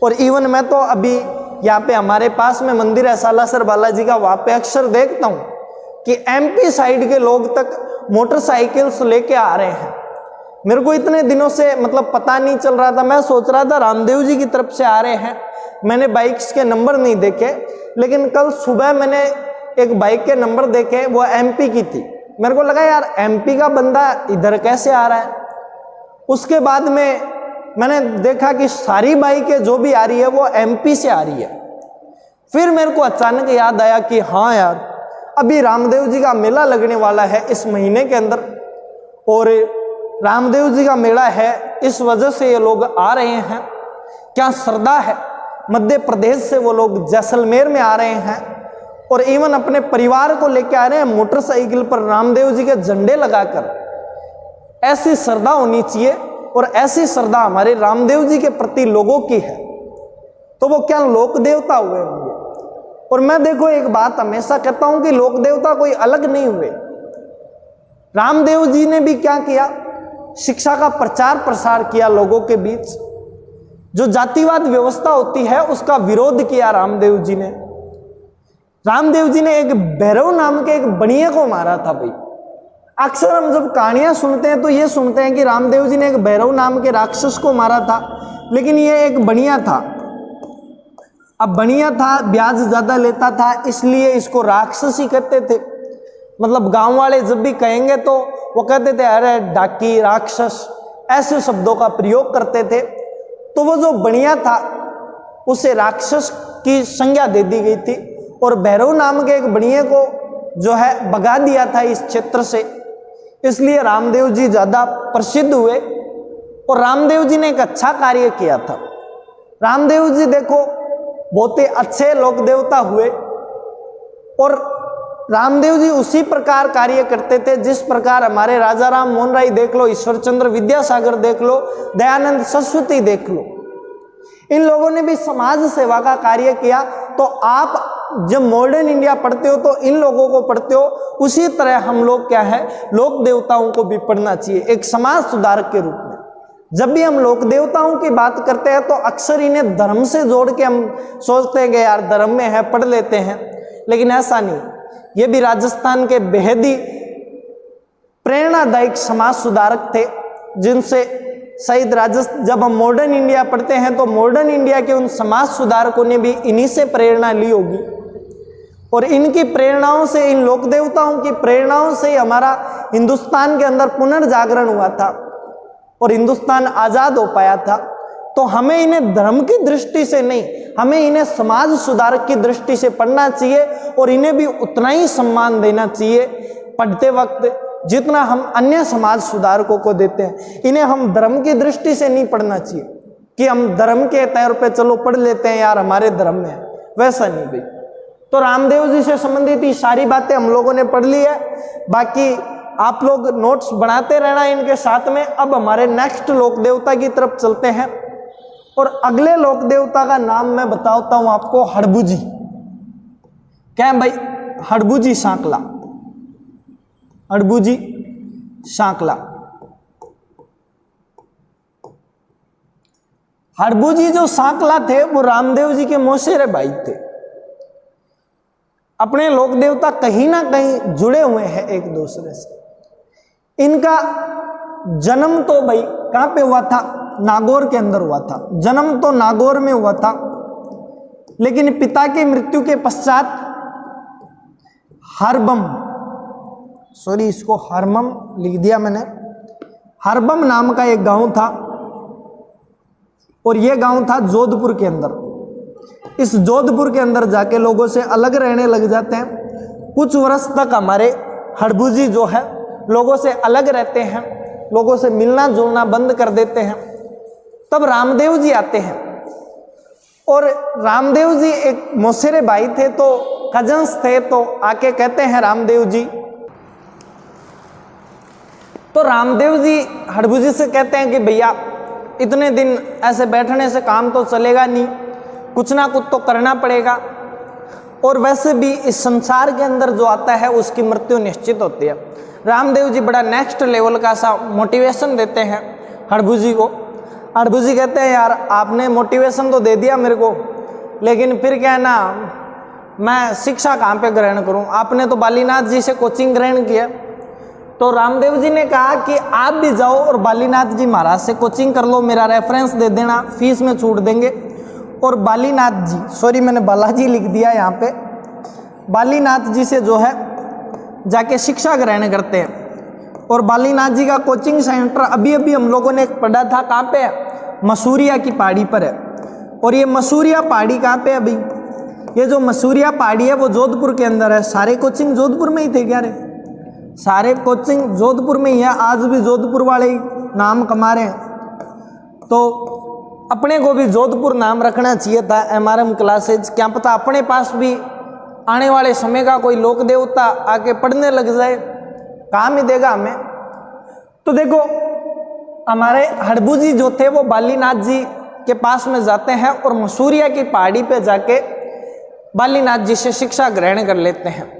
और इवन मैं तो अभी यहाँ पे हमारे पास में मंदिर है सालासर बालाजी का, वहाँ पे अक्सर देखता हूँ कि एमपी साइड के लोग तक मोटरसाइकिल्स लेके आ रहे हैं। मेरे को इतने दिनों से मतलब पता नहीं चल रहा था, मैं सोच रहा था रामदेव जी की तरफ से आ रहे हैं। मैंने बाइक्स के नंबर नहीं देखे, लेकिन कल सुबह मैंने एक बाइक के नंबर देखे, वो एमपी की थी। मेरे को लगा यार एमपी का बंदा इधर कैसे आ रहा है। उसके बाद में मैंने देखा कि सारी बाइकें जो भी आ रही है वो एमपी से आ रही है। फिर मेरे को अचानक याद आया कि हाँ यार, अभी रामदेव जी का मेला लगने वाला है इस महीने के अंदर, और रामदेव जी का मेला है इस वजह से ये लोग आ रहे हैं। क्या श्रद्धा है, मध्य प्रदेश से वो लोग जैसलमेर में आ रहे हैं, और इवन अपने परिवार को लेकर आ रहे हैं मोटरसाइकिल पर रामदेव जी के झंडे लगाकर। ऐसी श्रद्धा होनी चाहिए, और ऐसी श्रद्धा हमारे रामदेव जी के प्रति लोगों की है, तो वो क्या लोक देवता हुए होंगे। और मैं देखो एक बात हमेशा कहता हूं कि लोक देवता कोई अलग नहीं हुए। रामदेव जी ने भी क्या किया? शिक्षा का प्रचार प्रसार किया लोगों के बीच। जो जातिवाद व्यवस्था होती है उसका विरोध किया रामदेव जी ने। रामदेव जी ने एक भैरव नाम के एक बनिए को मारा था भाई। अक्सर हम जब कहानियां सुनते हैं तो ये सुनते हैं कि रामदेव जी ने एक भैरव नाम के राक्षस को मारा था, लेकिन ये एक बनिया था। अब बनिया था, ब्याज ज्यादा लेता था, इसलिए इसको राक्षस ही कहते थे। मतलब गांव वाले जब भी कहेंगे तो वो कहते थे अरे डाकी, राक्षस, ऐसे शब्दों का प्रयोग करते थे। तो वो जो बनिया था उसे राक्षस की संज्ञा दे दी गई थी, और भैरव नाम के एक बनिए को जो है भगा दिया था इस क्षेत्र से। इसलिए रामदेव जी ज्यादा प्रसिद्ध हुए, और रामदेव जी ने एक अच्छा कार्य किया था। रामदेव जी देखो बहुत ही अच्छे लोक देवता हुए, और रामदेव जी उसी प्रकार कार्य करते थे जिस प्रकार हमारे राजा राम मोहन राय देख लो, ईश्वरचंद्र विद्यासागर देख लो, दयानंद सरस्वती देख लो, इन लोगों ने भी समाज सेवा का कार्य किया। तो आप जब मॉडर्न इंडिया पढ़ते हो तो इन लोगों को पढ़ते हो, उसी तरह हम लोग क्या है लोक देवताओं को भी पढ़ना चाहिए एक समाज सुधारक के रूप में। जब भी हम लोक देवताओं की बात करते हैं तो अक्सर इन्हें धर्म से जोड़ के हम सोचते हैं कि यार धर्म में है पढ़ लेते हैं, लेकिन ऐसा नहीं। ये भी राजस्थान के बेहद ही प्रेरणादायक समाज सुधारक थे, जिनसे शायद राजस्थान, जब हम मॉडर्न इंडिया पढ़ते हैं तो मॉडर्न इंडिया के उन समाज सुधारकों ने भी इन्हीं से प्रेरणा ली होगी, और इनकी प्रेरणाओं से, इन लोक देवताओं की प्रेरणाओं से हमारा हिंदुस्तान के अंदर पुनर्जागरण हुआ था और हिंदुस्तान आजाद हो पाया था। तो हमें इन्हें धर्म की दृष्टि से नहीं, हमें इन्हें समाज सुधारक की दृष्टि से पढ़ना चाहिए, और इन्हें भी उतना ही सम्मान देना चाहिए पढ़ते वक्त जितना हम अन्य समाज सुधारकों को देते हैं। इन्हें हम धर्म की दृष्टि से नहीं पढ़ना चाहिए कि हम धर्म के तौर पे चलो पढ़ लेते हैं यार हमारे धर्म में है, वैसा नहीं भाई। तो रामदेव जी से संबंधित ये सारी बातें हम लोगों ने पढ़ ली है, बाकी आप लोग नोट्स बनाते रहना इनके साथ में। अब हमारे नेक्स्ट लोक देवता की तरफ चलते हैं, और अगले लोक देवता का नाम मैं बताता हूं आपको, हड़बुजी। क्या है भाई? हड़बुजी सांकला, हड़बुजी सांकला। हड़बुजी जो सांकला थे वो रामदेव जी के मौसेरे भाई थे। अपने लोक देवता कहीं ना कहीं जुड़े हुए हैं एक दूसरे से। इनका जन्म तो भाई कहां पे हुआ था? नागौर के अंदर हुआ था। जन्म तो नागौर में हुआ था, लेकिन पिता की मृत्यु के पश्चात हरबम, सॉरी इसको हरमम लिख दिया मैंने, हरबम नाम का एक गांव था, और यह गांव था जोधपुर के अंदर। इस जोधपुर के अंदर जाके लोगों से अलग रहने लग जाते हैं। कुछ वर्ष तक हमारे हड़बू जो है लोगों से अलग रहते हैं, लोगों से मिलना जुलना बंद कर देते हैं। तब रामदेव जी आते हैं और रामदेव जी एक मौसेरे भाई थे, तो कजन्स थे, तो आके कहते हैं रामदेव जी, तो रामदेव जी हड़बू जी से कहते हैं कि भैया इतने दिन ऐसे बैठने से काम तो चलेगा नहीं, कुछ ना कुछ तो करना पड़ेगा, और वैसे भी इस संसार के अंदर जो आता है उसकी मृत्यु निश्चित होती है। रामदेव जी बड़ा नेक्स्ट लेवल का सा मोटिवेशन देते हैं हड़बू जी को। हड़बू जी कहते हैं यार आपने मोटिवेशन तो दे दिया मेरे को, लेकिन फिर क्या है ना, मैं शिक्षा कहाँ पे ग्रहण करूँ, आपने तो बालीनाथ जी से कोचिंग ग्रहण किया। तो रामदेव जी ने कहा कि आप भी जाओ और बालीनाथ जी महाराज से कोचिंग कर लो, मेरा रेफरेंस दे देना, फीस में छूट देंगे। और बालीनाथ जी, सॉरी मैंने बालाजी लिख दिया यहाँ पे, बालीनाथ जी से जो है जाके शिक्षा ग्रहण करते हैं। और बालीनाथ जी का कोचिंग सेंटर अभी अभी हम लोगों ने पढ़ा था, कहाँ पे है, मसूरिया की पहाड़ी पर है। और ये मसूरिया पहाड़ी कहाँ पे है अभी, ये जो मसूरिया पहाड़ी है वो जोधपुर के अंदर है। सारे कोचिंग जोधपुर में ही थे क्या रे, सारे कोचिंग जोधपुर में ही है, आज भी जोधपुर वाले नाम कमा रहे हैं। तो अपने को भी जोधपुर नाम रखना चाहिए था, MRM क्लासेज, क्या पता अपने पास भी आने वाले समय का कोई लोक देवता आके पढ़ने लग जाए, काम ही देगा हमें। तो देखो हमारे हड़बू जी जो थे वो बालीनाथ जी के पास में जाते हैं और मसूरिया की पहाड़ी पे जाके बालीनाथ जी से शिक्षा ग्रहण कर लेते हैं।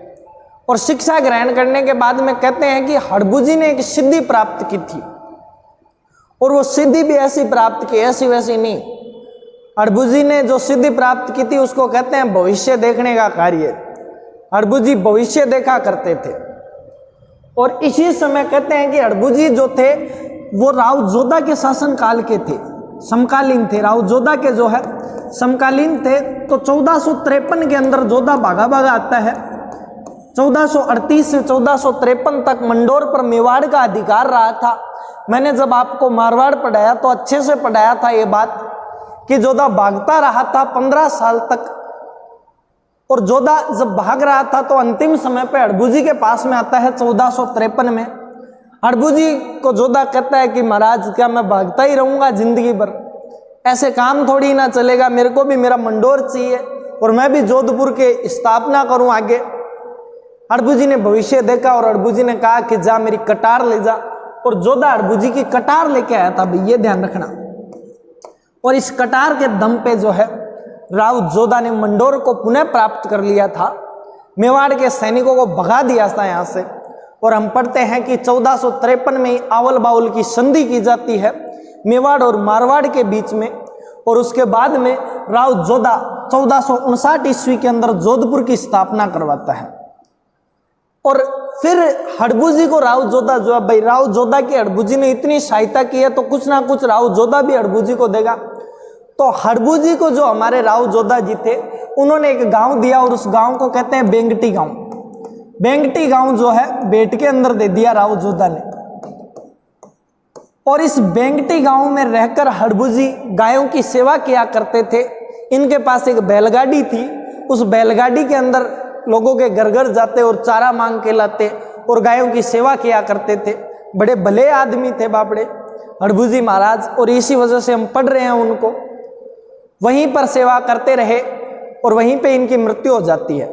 और शिक्षा ग्रहण करने के बाद में कहते हैं कि हड़बू जी ने एक सिद्धि प्राप्त की थी, और वो सिद्धि भी ऐसी प्राप्त की, ऐसी वैसी नहीं। हड़बू जी ने जो सिद्धि प्राप्त की थी उसको कहते हैं भविष्य देखने का कार्य। हड़बू जी भविष्य देखा करते थे। और इसी समय कहते हैं कि हड़बू जी जो थे वो राव जोधा के शासन काल के थे, समकालीन थे, राव जोधा के जो है समकालीन थे। तो 1453 के अंदर जोधा भागा भागा आता है। 1438 से 1453 तक मंडोर पर मेवाड़ का अधिकार रहा था। मैंने जब आपको मारवाड़ पढ़ाया तो अच्छे से पढ़ाया था ये बात कि जोधा भागता रहा था 15 साल तक। और जोधा जब भाग रहा था तो अंतिम समय पे हड़बू जी के पास में आता है 1453 में। हड़बू जी को जोधा कहता है कि महाराज क्या मैं भागता ही रहूंगा जिंदगी भर, ऐसे काम थोड़ी ना चलेगा, मेरे को भी मेरा मंडोर चाहिए और मैं भी जोधपुर के स्थापना करूं आगे। हड़बू जी ने भविष्य देखा और हड़बू जी ने कहा कि जा मेरी कटार ले जा, और जोधा हड़बू जी की कटार लेके आया था, भाई ये ध्यान रखना। और इस कटार के दम पे जो है राव जोधा ने मंडोर को पुनः प्राप्त कर लिया था, मेवाड़ के सैनिकों को भगा दिया था यहाँ से। और हम पढ़ते हैं कि 1453 में आवल बाउल की संधि की जाती है मेवाड़ और मारवाड़ के बीच में। और उसके बाद में राव जोधा 1459 ईस्वी के अंदर जोधपुर की स्थापना करवाता है। और फिर हड़बू जी को राव जोधा जो है, भाई राव जोधा की हड़बू जी ने इतनी सहायता की है तो कुछ ना कुछ राव जोधा भी हड़बू जी को देगा। तो हड़बू जी को जो हमारे राव जोधा जी थे उन्होंने एक गांव दिया और उस गांव को कहते हैं बेंगटी गांव। बेंगटी गांव जो है बेट के अंदर दे दिया राव जोधा ने। और इस बेंगटी गांव में रहकर हड़बू जी गायों की सेवा किया करते थे। इनके पास एक बैलगाड़ी थी, उस बैलगाड़ी के अंदर लोगों के घर घर जाते और चारा मांग के लाते और गायों की सेवा किया करते थे। बड़े भले आदमी थे बापड़े हड़बू जी महाराज, और इसी वजह से हम पढ़ रहे हैं उनको। वहीं पर सेवा करते रहे और वहीं पे इनकी मृत्यु हो जाती है।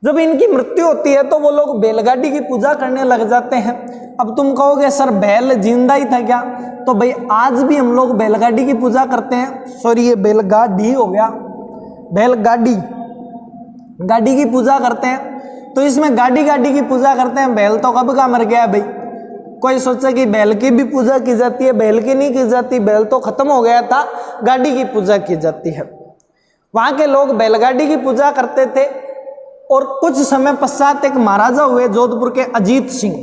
जब इनकी मृत्यु होती है तो वो लोग बैलगाड़ी की पूजा करने लग जाते हैं। अब तुम कहोगे सर बैल जिंदा ही था क्या, तो भाई आज भी हम लोग बैलगाड़ी की पूजा करते हैं। सॉरी ये बैलगाड़ी हो गया, बैलगाड़ी गाड़ी की पूजा करते हैं। तो इसमें गाड़ी की पूजा करते हैं। बैल तो कब का मर गया भाई, कोई सोचे कि बैल की भी पूजा की जाती है, बैल की नहीं की जाती, बैल तो खत्म हो गया था, गाड़ी की पूजा की जाती है। वहां के लोग बैलगाड़ी की पूजा करते थे। और कुछ समय पश्चात एक महाराजा हुए जोधपुर के अजीत सिंह,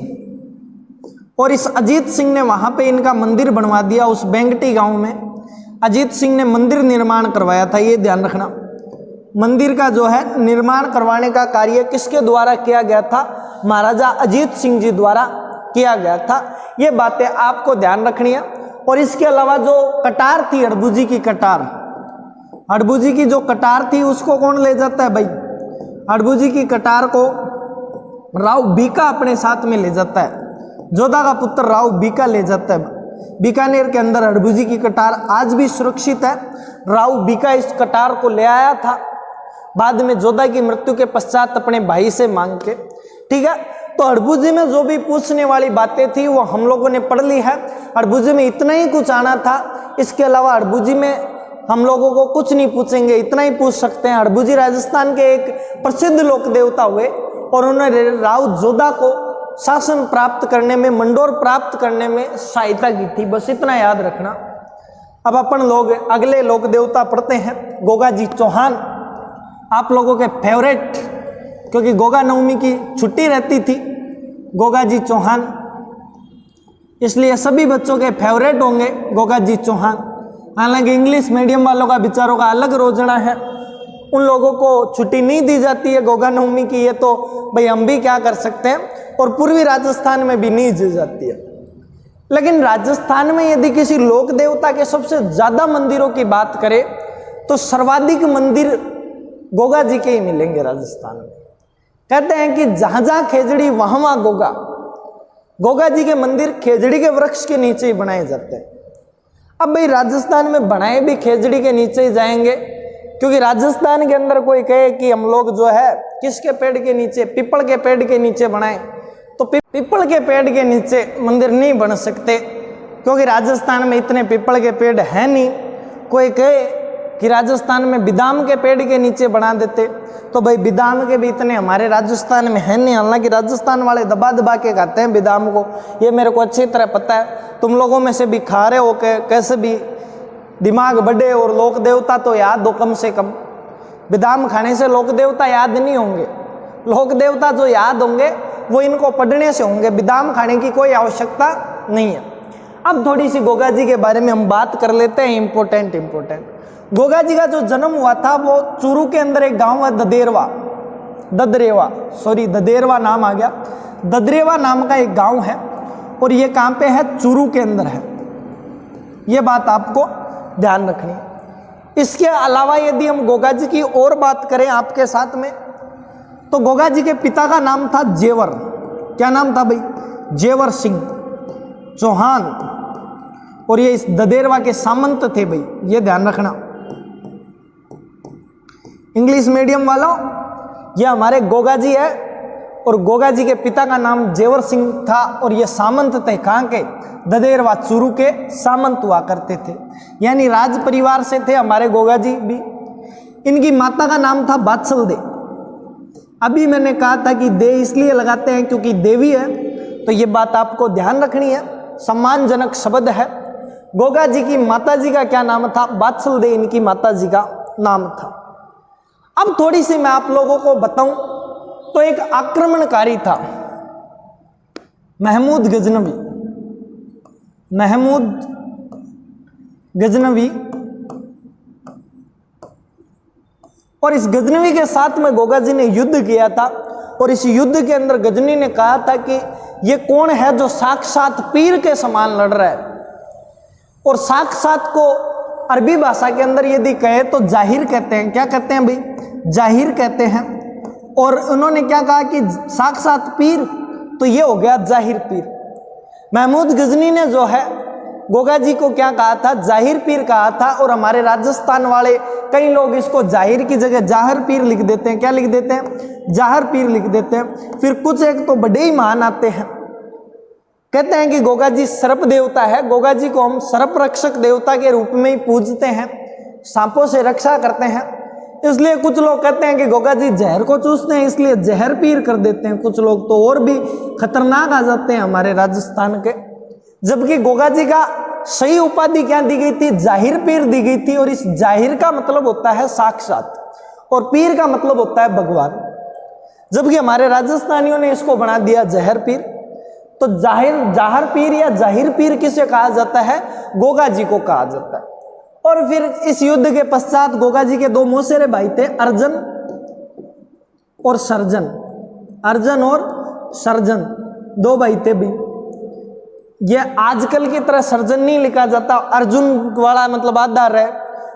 और इस अजीत सिंह ने वहां पे इनका मंदिर बनवा दिया। उस बेंगटी गांव में अजीत सिंह ने मंदिर निर्माण करवाया था, ये ध्यान रखना। मंदिर का जो है निर्माण करवाने का कार्य किसके द्वारा किया गया था, महाराजा अजीत सिंह जी द्वारा किया गया था। ये बातें आपको ध्यान रखनी है। और इसके अलावा जो कटार थी हड़बू जी की कटार, अड़बूजी की जो कटार थी उसको कौन ले जाता है भाई? अड़बूजी की कटार को राव बीका अपने साथ में ले जाता है। जोधा का पुत्र राव बीका ले जाता है। बीकानेर के अंदर अड़बूजी की कटार आज भी सुरक्षित है। राव बीका इस कटार को ले आया था बाद में जोधा की मृत्यु के पश्चात अपने भाई से मांग के। ठीक है, तो अड़बूजी में जो भी पूछने वाली बातें थी वो हम लोगों ने पढ़ ली है। अड़बूजी में इतना ही कुछ आना था, इसके अलावा अड़बूजी में हम लोगों को कुछ नहीं पूछेंगे, इतना ही पूछ सकते हैं। अड़बूजी राजस्थान के एक प्रसिद्ध लोक देवता हुए और उन्होंने राव जोधा को शासन प्राप्त करने में, मंडोर प्राप्त करने में सहायता की थी। बस इतना याद रखना। अब अपन लोग अगले लोक देवता पढ़ते हैं, गोगाजी चौहान। आप लोगों के फेवरेट, क्योंकि गोगा नवमी की छुट्टी रहती थी, गोगाजी चौहान, इसलिए सभी बच्चों के फेवरेट होंगे गोगाजी चौहान। हालांकि इंग्लिश मीडियम वालों का बेचारों का अलग रोजना है, उन लोगों को छुट्टी नहीं दी जाती है गोगा नवमी की, ये तो भाई हम भी क्या कर सकते हैं। और पूर्वी राजस्थान में भी नहीं दी जाती है। लेकिन राजस्थान में यदि किसी लोक देवता के सबसे ज्यादा मंदिरों की बात करें तो सर्वाधिक मंदिर गोगा जी के ही मिलेंगे राजस्थान में। कहते हैं कि जहां जहां खेजड़ी वहां वहां गोगा। गोगा जी के मंदिर खेजड़ी के वृक्ष के नीचे ही बनाए जाते हैं। अब भाई राजस्थान में बनाए भी खेजड़ी के नीचे ही जाएंगे, क्योंकि राजस्थान के अंदर कोई कहे कि हम लोग जो है किसके पेड़ के नीचे, पीपल के पेड़ के नीचे बनाए, तो पीपल के पेड़ के नीचे मंदिर नहीं बन सकते, क्योंकि राजस्थान में इतने पीपल के पेड़ हैं नहीं। कोई कहे कि राजस्थान में बिदाम के पेड़ के नीचे बना देते, तो भाई बिदाम के भी इतने हमारे राजस्थान में है नहीं। हालांकि राजस्थान वाले दबा दबा के खाते हैं बिदाम को, ये मेरे को अच्छी तरह पता है। तुम लोगों में से भी खा रहे हो के कैसे भी दिमाग बढ़े और लोक देवता तो याद हो कम से कम। बिदाम खाने से लोक देवता याद नहीं होंगे, लोक देवता जो याद होंगे वो इनको पढ़ने से होंगे, बिदाम खाने की कोई आवश्यकता नहीं है। अब थोड़ी सी गोगा जी के बारे में हम बात कर लेते हैं, इंपॉर्टेंट। गोगा जी का जो जन्म हुआ था वो चूरू के अंदर एक गांव है ददेरवा नाम आ गया। ददरेवा नाम का एक गांव है और ये कहाँ पे है? चूरू के अंदर है। ये बात आपको ध्यान रखनी। इसके अलावा यदि हम गोगा जी की और बात करें आपके साथ में, तो गोगा जी के पिता का नाम था जेवर। क्या नाम था भाई? जेवर सिंह चौहान। और ये इस ददेरवा के सामंत थे भाई, ये ध्यान रखना। इंग्लिश मीडियम वालों, ये हमारे गोगा जी है और गोगा जी के पिता का नाम जेवर सिंह था और ये सामंत थे। कहाँ के? ददेरवा चूरू के सामंत हुआ करते थे, यानी राज परिवार से थे हमारे गोगा जी भी। इनकी माता का नाम था बात्सल दे। अभी मैंने कहा था कि दे इसलिए लगाते हैं क्योंकि देवी है, तो ये बात आपको ध्यान रखनी है, सम्मानजनक शब्द है। गोगा जी की माता जी का क्या नाम था? बात्सल दे इनकी माता जी का नाम था। अब थोड़ी सी मैं आप लोगों को बताऊं तो एक आक्रमणकारी था महमूद गजनवी, और इस गजनवी के साथ में गोगा जी ने युद्ध किया था। और इस युद्ध के अंदर गजनी ने कहा था कि ये कौन है जो साक्षात पीर के समान लड़ रहा है। और साक्षात को अरबी भाषा के अंदर यदि कहे तो जाहिर कहते हैं। क्या कहते हैं भाई? जाहिर कहते हैं। और उन्होंने क्या कहा कि साक्षात पीर, तो ये हो गया जाहिर पीर। महमूद गजनी ने जो है गोगा जी को क्या कहा था? जाहिर पीर कहा था। और हमारे राजस्थान वाले कई लोग इसको जाहिर की जगह जाहर पीर लिख देते हैं। क्या लिख देते हैं? जाहर पीर लिख देते हैं। फिर कुछ एक तो बड़े ही महान आते हैं, कहते हैं कि गोगा जी सर्प देवता है। गोगा जी को हम सर्प रक्षक देवता के रूप में ही पूजते हैं, सांपों से रक्षा करते हैं। इसलिए कुछ लोग कहते हैं कि गोगा जी जहर को चूसते हैं, इसलिए जहर पीर कर देते हैं। कुछ लोग तो और भी खतरनाक आ जाते हैं हमारे राजस्थान के। जबकि गोगा जी का सही उपाधि क्या दी गई थी? जाहिर पीर दी गई थी। और इस जाहिर का मतलब होता है साक्षात और पीर का मतलब होता है भगवान। जबकि हमारे राजस्थानियों ने इसको बना दिया जहर पीर। तो जाहर पीर या जाहिर पीर किसे कहा जाता है? गोगा जी को कहा जाता है। और फिर इस युद्ध के पश्चात गोगा जी के दो मौसेरे भाई थे, अर्जन और सर्जन, दो भाई थे भी। ये आजकल की तरह सर्जन नहीं लिखा जाता, अर्जुन वाला मतलब आधार है।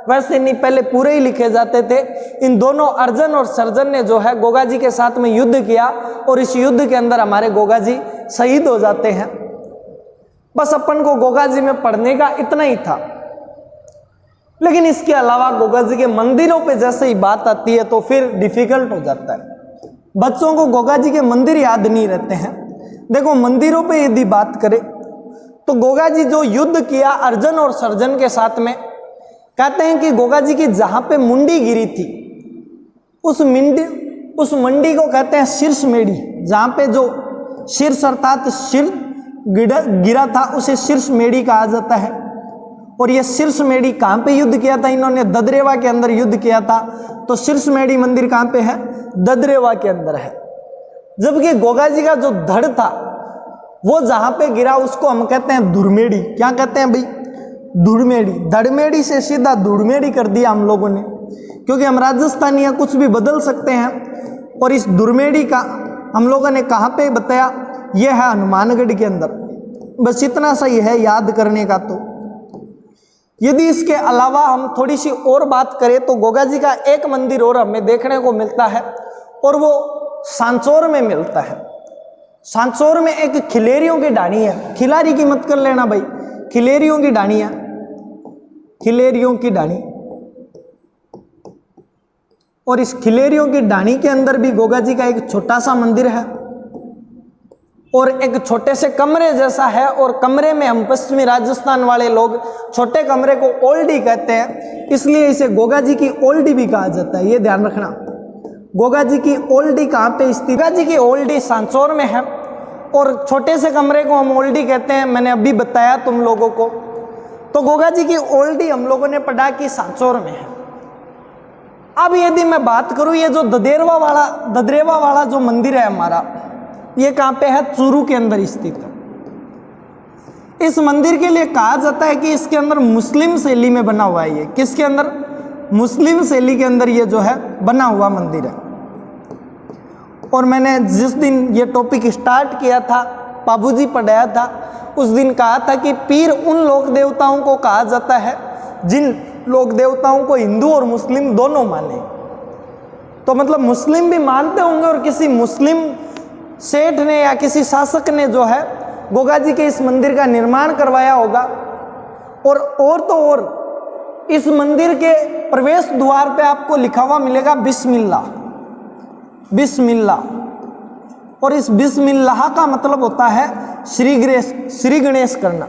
वैसे नहीं, पहले पूरे ही लिखे जाते थे। इन दोनों अर्जन और सर्जन ने जो है गोगा जी के साथ में युद्ध किया और इस युद्ध के अंदर हमारे गोगा जी शहीद हो जाते हैं। बस अपन को गोगा जी में पढ़ने का इतना ही था। लेकिन इसके अलावा गोगा जी के मंदिरों पे जैसे ही बात आती है तो फिर डिफिकल्ट हो जाता है। बच्चों को गोगा जी के मंदिर याद नहीं रहते हैं। देखो, मंदिरों पे यदि बात करें तो गोगा जी जो युद्ध किया अर्जन और सर्जन के साथ में, कहते हैं कि गोगा जी की जहां पे मुंडी गिरी थी उस मंडी को कहते हैं शीर्ष मेड़ी। जहां पे जो शीर्ष अर्थात सिर गिरा था उसे शीर्ष मेड़ी कहा जाता है। और ये शीर्ष मेड़ी कहाँ पे युद्ध किया था? इन्होंने ददरेवा के अंदर युद्ध किया था। तो शीर्ष मेड़ी मंदिर कहाँ पे है? ददरेवा के अंदर है। जबकि गोगा जी का जो धड़ था वो जहां पे गिरा उसको हम कहते हैं धुड़मेड़ी। क्या कहते हैं भाई? धुड़मेड़ी। धड़मेड़ी से सीधा धुड़मेड़ी कर दिया हम लोगों ने, क्योंकि हम राजस्थानी या कुछ भी बदल सकते हैं। और इस धुड़मेड़ी का हम लोगों ने कहाँ पे बताया? यह है हनुमानगढ़ के अंदर। बस इतना सही है याद करने का। तो यदि इसके अलावा हम थोड़ी सी और बात करें तो गोगा जी का एक मंदिर और हमें देखने को मिलता है और वो सांचौर में मिलता है। सांचौर में एक खिलेरियों की डाणी है। खिलारी की मत कर लेना भाई, खिलेरियों की डाणी है, खिलेरियों की डाणी। और इस खिलेरियों की डाणी के अंदर भी गोगा जी का एक छोटा सा मंदिर है और एक छोटे से कमरे जैसा है। और कमरे में हम पश्चिमी राजस्थान वाले लोग छोटे कमरे को ओल्डी कहते हैं, इसलिए इसे गोगा जी की ओल्डी भी कहा जाता है। ये ध्यान रखना। गोगा जी की ओल्डी कहाँ पे स्थित? गोगा जी की ओल्डी सांचौर में है और छोटे से कमरे को हम ओल्डी कहते हैं। मैंने अभी बताया तुम लोगों को। तो गोगा जी की ओल्डी हम लोगों ने पढ़ा कि सांचौर में है। अब यदि मैं बात करूं, ये जो ददरेवा वाला जो मंदिर है हमारा, ये कहाँ पे है? चूरू के अंदर स्थित है। इस मंदिर के लिए कहा जाता है कि इसके अंदर मुस्लिम शैली में बना हुआ है। ये किसके अंदर? मुस्लिम शैली के अंदर ये जो है बना हुआ मंदिर है। और मैंने जिस दिन ये टॉपिक स्टार्ट किया था, बाबूजी पढ़ाया था, उस दिन कहा था कि पीर उन लोक देवताओं को कहा जाता है जिन लोक देवताओं को हिंदू और मुस्लिम दोनों माने। तो मतलब मुस्लिम भी मानते होंगे और किसी मुस्लिम सेठ ने या किसी शासक ने जो है गोगा जी के इस मंदिर का निर्माण करवाया होगा। और तो और इस मंदिर के प्रवेश द्वार पे आपको लिखा हुआ मिलेगा बिस्मिल्लाह, बिस्मिल्लाह। और इस बिस्मिल्लाह का मतलब होता है श्री गणेश करना।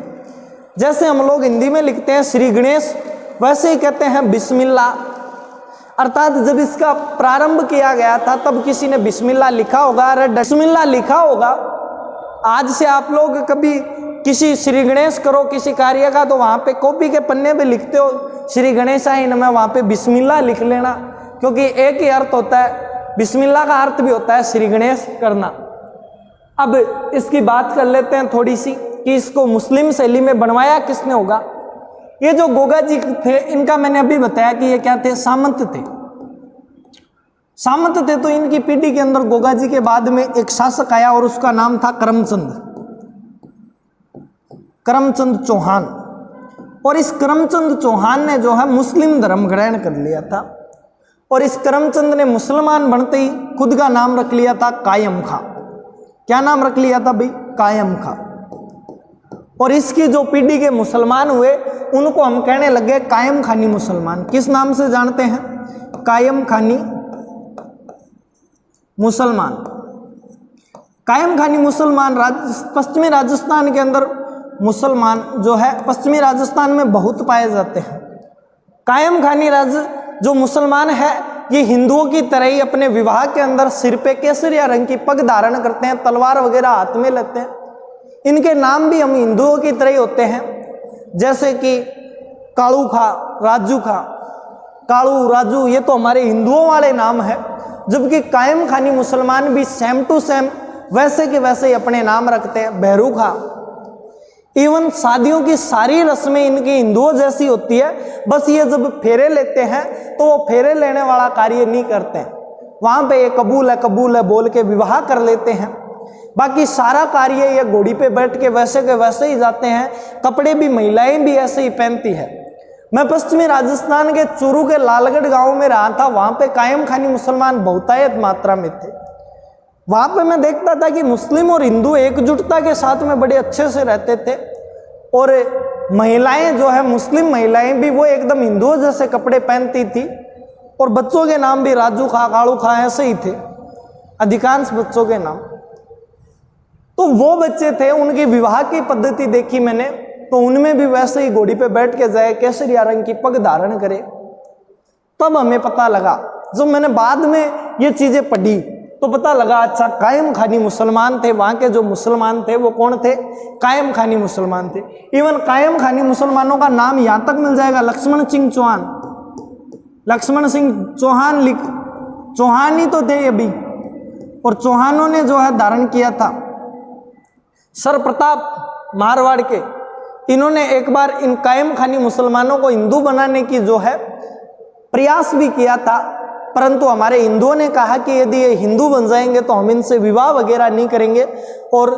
जैसे हम लोग हिंदी में लिखते हैं श्री गणेश, वैसे ही कहते हैं बिस्मिल्लाह। अर्थात जब इसका प्रारंभ किया गया था तब किसी ने बिस्मिल्लाह लिखा होगा। अरे बिस्मिल्लाह लिखा होगा। आज से आप लोग कभी किसी श्री गणेश करो किसी कार्य का, तो वहाँ पे कॉपी के पन्ने पे लिखते हो श्री गणेशाय नमः, वहाँ पे बिस्मिल्लाह लिख लेना, क्योंकि एक ही अर्थ होता है। बिस्मिल्लाह का अर्थ भी होता है श्री गणेश करना। अब इसकी बात कर लेते हैं थोड़ी सी कि इसको मुस्लिम शैली में बनवाया किसने होगा। ये जो गोगा जी थे इनका मैंने अभी बताया कि ये क्या थे? सामंत थे। सामंत थे तो इनकी पीढ़ी के अंदर गोगा जी के बाद में एक शासक आया और उसका नाम था करमचंद चौहान। और इस करमचंद चौहान ने जो है मुस्लिम धर्म ग्रहण कर लिया था। और इस करमचंद ने मुसलमान बनते ही खुद का नाम रख लिया था कायम खां। क्या नाम रख लिया था भाई? कायम खां। और इसकी जो पीढ़ी के मुसलमान हुए उनको हम कहने लगे कायम खानी मुसलमान। किस नाम से जानते हैं? कायम खानी मुसलमान। कायम खानी मुसलमान पश्चिमी राजस्थान के अंदर मुसलमान जो है पश्चिमी राजस्थान में बहुत पाए जाते हैं। कायम खानी जो मुसलमान है ये हिंदुओं की तरह ही अपने विवाह के अंदर सिर पे केसरिया रंग की पग धारण करते हैं, तलवार वगैरह हाथ में लेते हैं। इनके नाम भी हम हिंदुओं की तरह ही होते हैं, जैसे कि कालू खा, राजू खा। कालू, राजू ये तो हमारे हिंदुओं वाले नाम है, जबकि कायम खानी मुसलमान भी सेम टू सेम वैसे के वैसे ही अपने नाम रखते हैं। बहरू खा। इवन शादियों की सारी रस्में इनकी हिंदुओं जैसी होती है, बस ये जब फेरे लेते हैं तो वो फेरे लेने वाला कार्य नहीं करते हैं। वहाँ पे ये कबूल है बोल के विवाह कर लेते हैं। बाकी सारा कार्य ये घोड़ी पे बैठ के वैसे ही जाते हैं। कपड़े भी महिलाएं भी ऐसे ही पहनती है। मैं पश्चिमी राजस्थान के चूरू के लालगढ़ गांव में रहा था। वहां पे कायम खानी मुसलमान बहुतायत मात्रा में थे। वहां पे मैं देखता था कि मुस्लिम और हिंदू एकजुटता के साथ में बड़े अच्छे से रहते थे, और महिलाएं जो है, मुस्लिम महिलाएं भी वो एकदम हिंदुओं जैसे कपड़े पहनती थी, और बच्चों के नाम भी राजू खा, कालू खा ऐसे ही थे, अधिकांश बच्चों के नाम। तो वो बच्चे थे, उनकी विवाह की पद्धति देखी मैंने, तो उनमें भी वैसे ही घोड़ी पे बैठ के जाए, केसरिया रंग की पग धारण करे। तब हमें पता लगा, जब मैंने बाद में ये चीजें पढ़ी तो पता लगा, अच्छा कायम खानी मुसलमान थे। वहां के जो मुसलमान थे वो कौन थे? कायम खानी मुसलमान थे। इवन कायम खानी मुसलमानों का नाम यहां तक मिल जाएगा, लक्ष्मण सिंह चौहान। लक्ष्मण सिंह चौहान चौहान ही तो थे ये भी, और चौहानों ने जो है धारण किया था। सर प्रताप मारवाड़ के, इन्होंने एक बार इन कायम खानी मुसलमानों को हिंदू बनाने की जो है प्रयास भी किया था, परंतु हमारे हिंदुओं ने कहा कि यदि ये हिंदू बन जाएंगे तो हम इनसे विवाह वगैरह नहीं करेंगे, और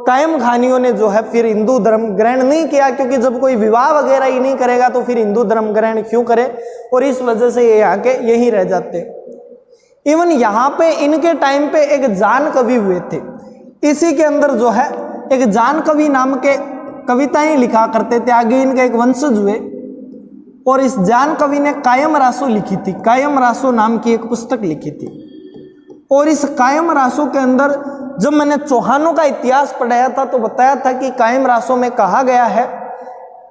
कायम खानियों ने जो है फिर हिंदू धर्म ग्रहण नहीं किया, क्योंकि जब कोई विवाह वगैरह ही नहीं करेगा तो फिर हिंदू धर्म ग्रहण क्यों करे, और इस वजह से ये यहाँ के यहीं रह जाते। इवन यहाँ पे इनके टाइम पे एक जान कवि हुए थे, इसी के अंदर जो है एक जान कवि नाम के कविताएं लिखा करते थे। आगे इनके एक वंशज हुए, और इस जान कवि ने कायम रासो लिखी थी, कायम रासो नाम की एक पुस्तक लिखी थी। और इस कायम रासो के अंदर जब मैंने चौहानों का इतिहास पढ़ाया था तो बताया था कि कायम रासो में कहा गया है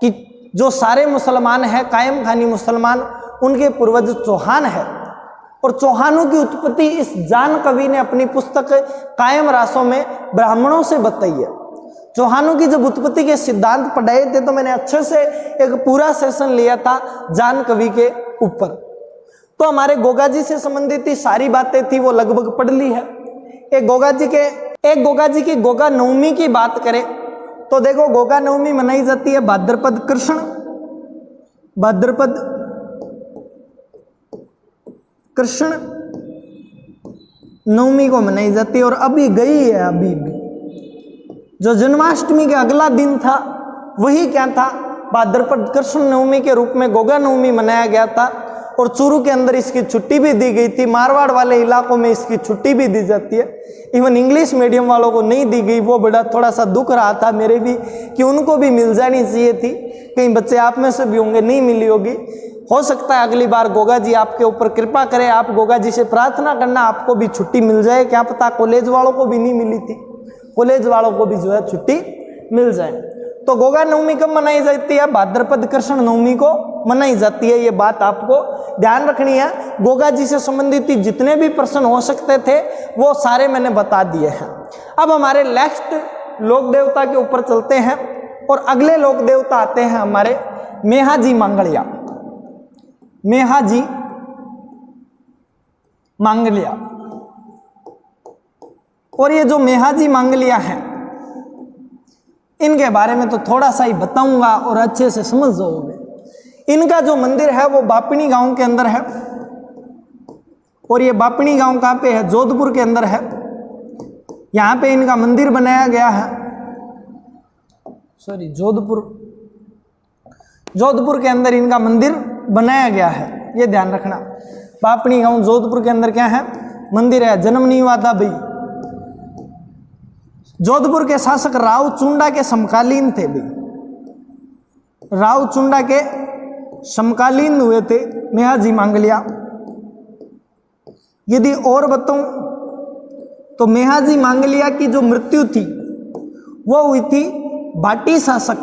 कि जो सारे मुसलमान हैं, कायम खानी मुसलमान, उनके पूर्वज चौहान है। और चौहानों की उत्पत्ति इस जान कवि ने अपनी पुस्तक कायम रासों में ब्राह्मणों से बताई है। चौहानों की जब उत्पत्ति के सिद्धांत पढ़ाए थे तो मैंने अच्छे से एक पूरा सेशन लिया था जान कवि के ऊपर। तो हमारे गोगा जी से संबंधित सारी बातें थी वो लगभग पढ़ ली है। एक गोगा जी की गोगा नवमी की बात करें तो देखो, गोगा नवमी मनाई जाती है भाद्रपद कृष्ण, भाद्रपद कृष्ण नवमी को मनाई जाती है। और अभी गई है, अभी भी जो जन्माष्टमी के अगला दिन था वही क्या था, भाद्रपद कृष्ण नवमी के रूप में गोगा नवमी मनाया गया था। और चूरू के अंदर इसकी छुट्टी भी दी गई थी, मारवाड़ वाले इलाकों में इसकी छुट्टी भी दी जाती है। इवन इंग्लिश मीडियम वालों को नहीं दी गई, वो बड़ा थोड़ा सा दुख रहा था मेरे भी कि उनको भी मिल जानी चाहिए थी। कहीं बच्चे आप में से भी होंगे नहीं मिली होगी, हो सकता है अगली बार गोगा जी आपके ऊपर कृपा करें, आप गोगा जी से प्रार्थना करना आपको भी छुट्टी मिल जाए। क्या पता कॉलेज वालों को भी नहीं मिली थी, कॉलेज वालों को भी जो है छुट्टी मिल जाए। तो गोगा नवमी कब मनाई जाती है? भाद्रपद कृष्ण नवमी को मनाई जाती है। ये बात आपको ध्यान रखनी है। गोगा जी से संबंधित जितने भी प्रश्न हो सकते थे वो सारे मैंने बता दिए हैं। अब हमारे नेक्स्ट लोक देवता के ऊपर चलते हैं और अगले लोक देवता आते हैं हमारे मेहाजी मांगलिया। मेहाजी मांगलिया, और ये जो मेहाजी मांगलिया हैं इनके बारे में तो थोड़ा सा ही बताऊंगा और अच्छे से समझ जाओगे। इनका जो मंदिर है वो बापणी गांव के अंदर है, और ये बापणी गांव कहाँ पे है? जोधपुर के अंदर है। यहाँ पे इनका मंदिर बनाया गया है, सॉरी जोधपुर के अंदर इनका मंदिर बनाया गया है, ये ध्यान रखना। बापणी गांव जोधपुर के अंदर क्या है? मंदिर है। जन्म नहीं हुआ था भाई, जोधपुर के शासक राव चुंडा के समकालीन थे भाई, राव चुंडा के समकालीन हुए थे मेहाजी मांगलिया। यदि और बताऊं तो मेहाजी मांगलिया की जो मृत्यु थी वो हुई थी भाटी शासक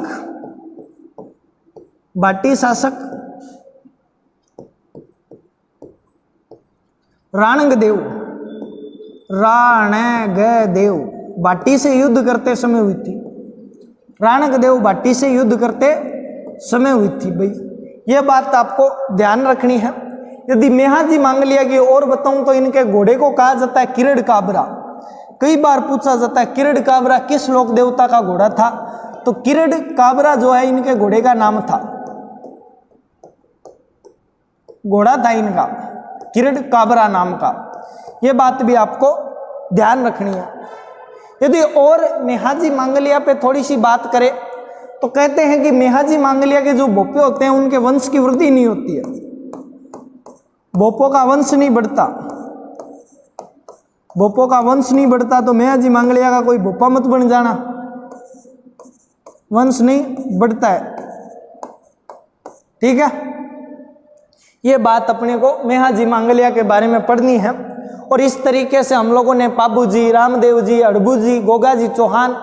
राणगदेव भाटी से युद्ध करते समय हुई थी। राणगदेव भाटी से युद्ध करते समय हुई थी भाई, ये बात आपको ध्यान रखनी है। यदि मेहाजी मांगलिया की और बताऊं तो इनके घोड़े को कहा जाता है किरड़ काबरा। कई बार पूछा जाता है किरड़ काबरा किस लोक देवता का घोड़ा था, तो किरड़ काबरा जो है इनके घोड़े का नाम था, घोड़ा था इनका किरड़ काबरा नाम का। यह बात भी आपको ध्यान रखनी है। यदि और मेहाजी मांगलिया पे थोड़ी सी बात करें तो कहते हैं कि मेहाजी मांगलिया के जो भोपे होते हैं उनके वंश की वृद्धि नहीं होती है, भोपों का वंश नहीं बढ़ता, भोपों का वंश नहीं बढ़ता। तो मेहाजी मांगलिया का कोई भोपा मत बन जाना, वंश नहीं बढ़ता है। ठीक है, ये बात अपने को मेहाजी मांगलिया के बारे में पढ़नी है। और इस तरीके से हम लोगों ने पाबू जी, रामदेव जी, अड़बू जी, गोगा जी चौहान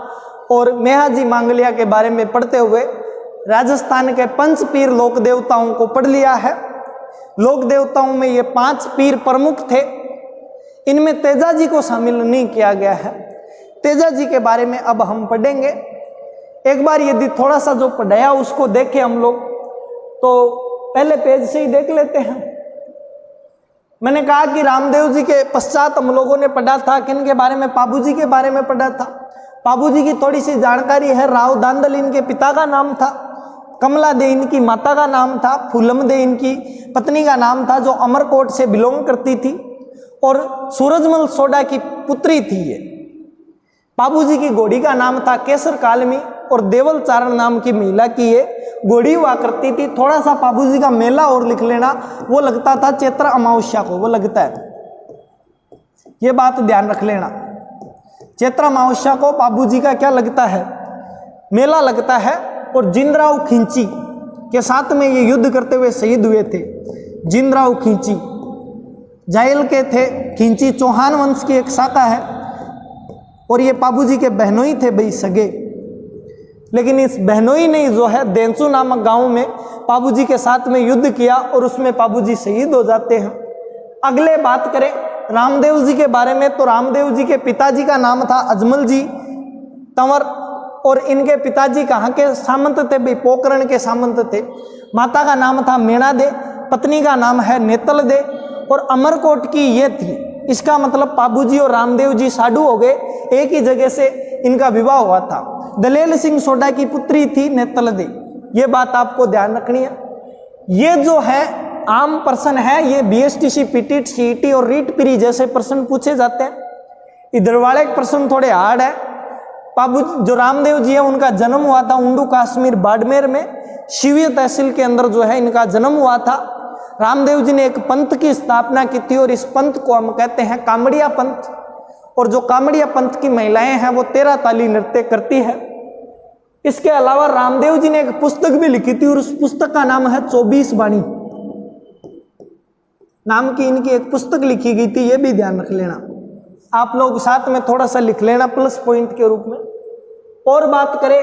और मेहाजी मांगलिया के बारे में पढ़ते हुए राजस्थान के 5 पीर लोक देवताओं को पढ़ लिया है। लोक देवताओं में ये 5 पीर प्रमुख थे, इनमें तेजा जी को शामिल नहीं किया गया है। तेजा जी के बारे में अब हम पढ़ेंगे। एक बार यदि थोड़ा सा जो पढ़ाया उसको देखें हम लोग, तो पहले पेज से ही देख लेते हैं। मैंने कहा कि रामदेव जी के पश्चात हम लोगों ने पढ़ा था किन के बारे में, पाबू जी के बारे में पढ़ा था। पाबू जी की थोड़ी सी जानकारी है। राव दांदल इनके पिता का नाम था, कमला दे इनकी माता का नाम था, फूलम दे इनकी पत्नी का नाम था जो अमरकोट से बिलोंग करती थी, और सूरजमल सोडा की पुत्री थी ये। पाबू जी की घोड़ी का नाम था केसर कालमी, और देवल चारण नाम की महिला की ये घोड़ी हुआ करती थी। थोड़ा सा पाबू जी का मेला और लिख लेना, वो लगता था चैत्र अमावस्या को, वो लगता है, ये बात ध्यान रख लेना। चैत्र अमावस्या को पाबू जी का क्या लगता है, मेला लगता है। और जिंदराव खिंची के साथ में ये युद्ध करते हुए शहीद हुए थे। जिंदराव खिंची जायल के थे, खिंची चौहान वंश की एक शाखा है, और ये पाबू जी के बहनोई थे भाई सगे। लेकिन इस बहनोई ने जो है देंसू नामक गांव में पाबू जी के साथ में युद्ध किया और उसमें पाबू जी शहीद हो जाते हैं। अगले बात करें रामदेव जी के बारे में, तो रामदेव जी के पिताजी का नाम था अजमल जी तंवर, और इनके पिताजी कहाँ के सामंत थे भाई, पोकरण के सामंत थे। माता का नाम था मीणा दे, पत्नी का नाम है नेतल दे, और अमरकोट की ये थी। इसका मतलब पाबू जी और रामदेव जी साडू हो गए, एक ही जगह से इनका विवाह हुआ था। दलेल सिंह सोडा की पुत्री थी नेतल दे, ये बात आपको ध्यान रखनी है। ये जो है आम प्रश्न है, ये बीएसटीसी, पीटीटी, सीईटी और रीट प्री जैसे प्रश्न पूछे जाते हैं। इधर वाले प्रश्न थोड़े हार्ड है। पाबू जो रामदेव जी है उनका जन्म हुआ था उंडू कश्मीर बाड़मेर में, शिविय तहसील के अंदर जो है इनका जन्म हुआ था। रामदेव जी ने एक पंथ की स्थापना की थी, और इस पंथ को हम कहते हैं कामड़िया पंथ। और जो कामड़िया पंथ की महिलाएं हैं वो 13 ताली नृत्य करती है। इसके अलावा रामदेव जी ने एक पुस्तक भी लिखी थी, और उस पुस्तक का नाम है 24 बाणी नाम की इनकी एक पुस्तक लिखी गई थी, ये भी ध्यान रख लेना। आप लोग साथ में थोड़ा सा लिख लेना प्लस पॉइंट के रूप में। और बात करें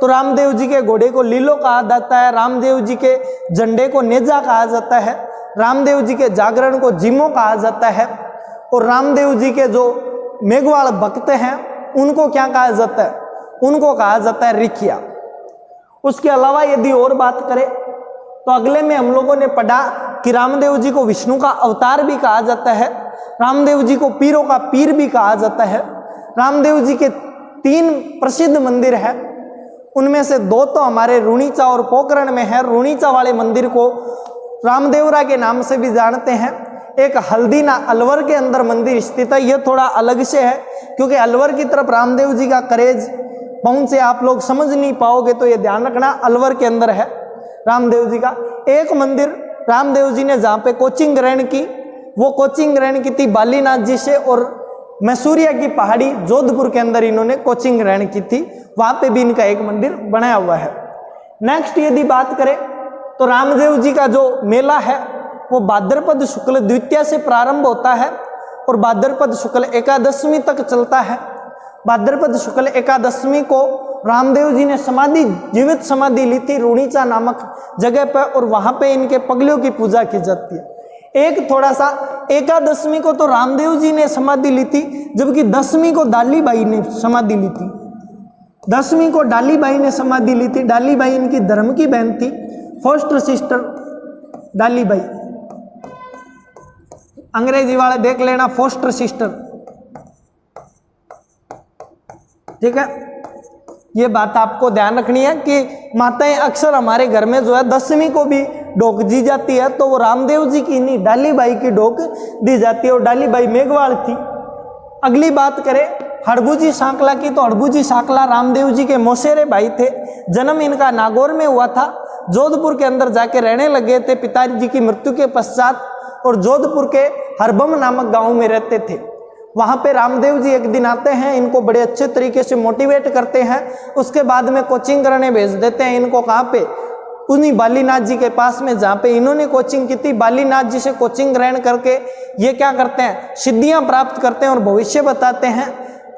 तो रामदेव जी के घोड़े को लीलो कहा जाता है, रामदेव जी के झंडे को नेजा कहा जाता है, रामदेव जी के जागरण को जिमो कहा जाता है, और रामदेव जी के जो मेघवाल भक्त हैं उनको क्या कहा जाता है, उनको कहा जाता है रिखिया। उसके अलावा यदि और बात करें तो अगले में हम लोगों ने पढ़ा कि रामदेव जी को विष्णु का अवतार भी कहा जाता है, रामदेव जी को पीरों का पीर भी कहा जाता है। रामदेव जी के 3 प्रसिद्ध मंदिर है, उनमें से 2 तो हमारे रुणीचा और पोकरण में है। रुणीचा वाले मंदिर को रामदेवरा के नाम से भी जानते हैं। एक हल्दीना अलवर के अंदर मंदिर स्थित है, यह थोड़ा अलग से है क्योंकि अलवर की तरफ रामदेव जी का क्रेज पहुंचे आप लोग समझ नहीं पाओगे, तो ये ध्यान रखना अलवर के अंदर है रामदेव जी का। एक मंदिर रामदेव जी ने जहाँ पे कोचिंग ग्रहण की, वो कोचिंग ग्रहण की थी बालीनाथ जी से, और मैसूरिया की पहाड़ी जोधपुर के अंदर इन्होंने कोचिंग ग्रहण की थी, वहाँ पे भी इनका एक मंदिर बनाया हुआ है। नेक्स्ट यदि बात करें तो रामदेव जी का जो मेला है वो भाद्रपद शुक्ल द्वितीया से प्रारंभ होता है और भाद्रपद शुक्ल एकादशमी तक चलता है। भाद्रपद शुक्ल एकादशमी को रामदेव जी ने समाधि, जीवित समाधि ली थी रुणीचा नामक जगह पर, और वहां पे इनके पगलियों की पूजा की जाती है। एक थोड़ा सा, एकादशमी को तो रामदेव जी ने समाधि ली थी, जबकि दशमी को डालीबाई ने समाधि ली थी। दशमी को डालीबाई ने समाधि ली थी। डालीबाई इनकी धर्म की बहन थी, फर्स्ट सिस्टर डालीबाई। अंग्रेजी वाले देख लेना, फोस्टर सिस्टर, ठीक है। ये बात आपको ध्यान रखनी है कि माताएं अक्सर हमारे घर में जो है दशमी को भी ढोक दी जाती है, तो वो रामदेव जी की नहीं डालीबाई की ढोक दी जाती है, और डालीबाई मेघवाल थी। अगली बात करें हड़बूजी सांकला की, तो हड़बूजी सांकला रामदेव जी के मौसेरे भाई थे। जन्म इनका नागौर में हुआ था। जोधपुर के अंदर जाके रहने लगे थे पिताजी की मृत्यु के पश्चात, और जोधपुर के हरबम नामक गांव में रहते थे। वहां पे रामदेव जी एक दिन आते हैं, इनको बड़े अच्छे तरीके से मोटिवेट करते हैं, उसके बाद में कोचिंग करने भेज देते हैं इनको। कहाँ पे? उन्हीं बालीनाथ जी के पास में, जहाँ पे इन्होंने कोचिंग की थी। बालीनाथ जी से कोचिंग ग्रहण करके ये क्या करते हैं? सिद्धियां प्राप्त करते हैं और भविष्य बताते हैं।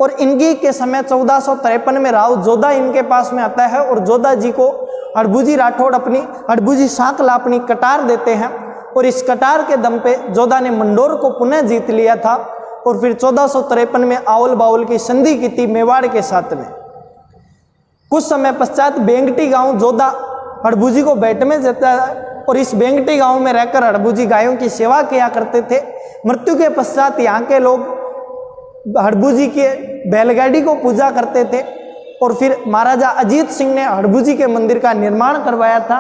और इनकी के समय 1453 में राव जोधा इनके पास में आता है, और जोधा जी को हड़बूजी राठौड़ अपनी, हड़बूजी सांकला अपनी कटार देते हैं, और इस कटार के दम पे जोधा ने मंडोर को पुनः जीत लिया था। और फिर 1453 में आवल बावल की संधि की थी मेवाड़ के साथ में। कुछ समय पश्चात बेंगटी गांव जोधा हड़बूजी को भेंट में देता है, और इस बेंगटी गांव में रहकर हड़बूजी गायों की सेवा किया करते थे। मृत्यु के पश्चात यहाँ के लोग हड़बूजी के बैलगाड़ी को पूजा करते थे, और फिर महाराजा अजीत सिंह ने हड़बूजी के मंदिर का निर्माण करवाया था।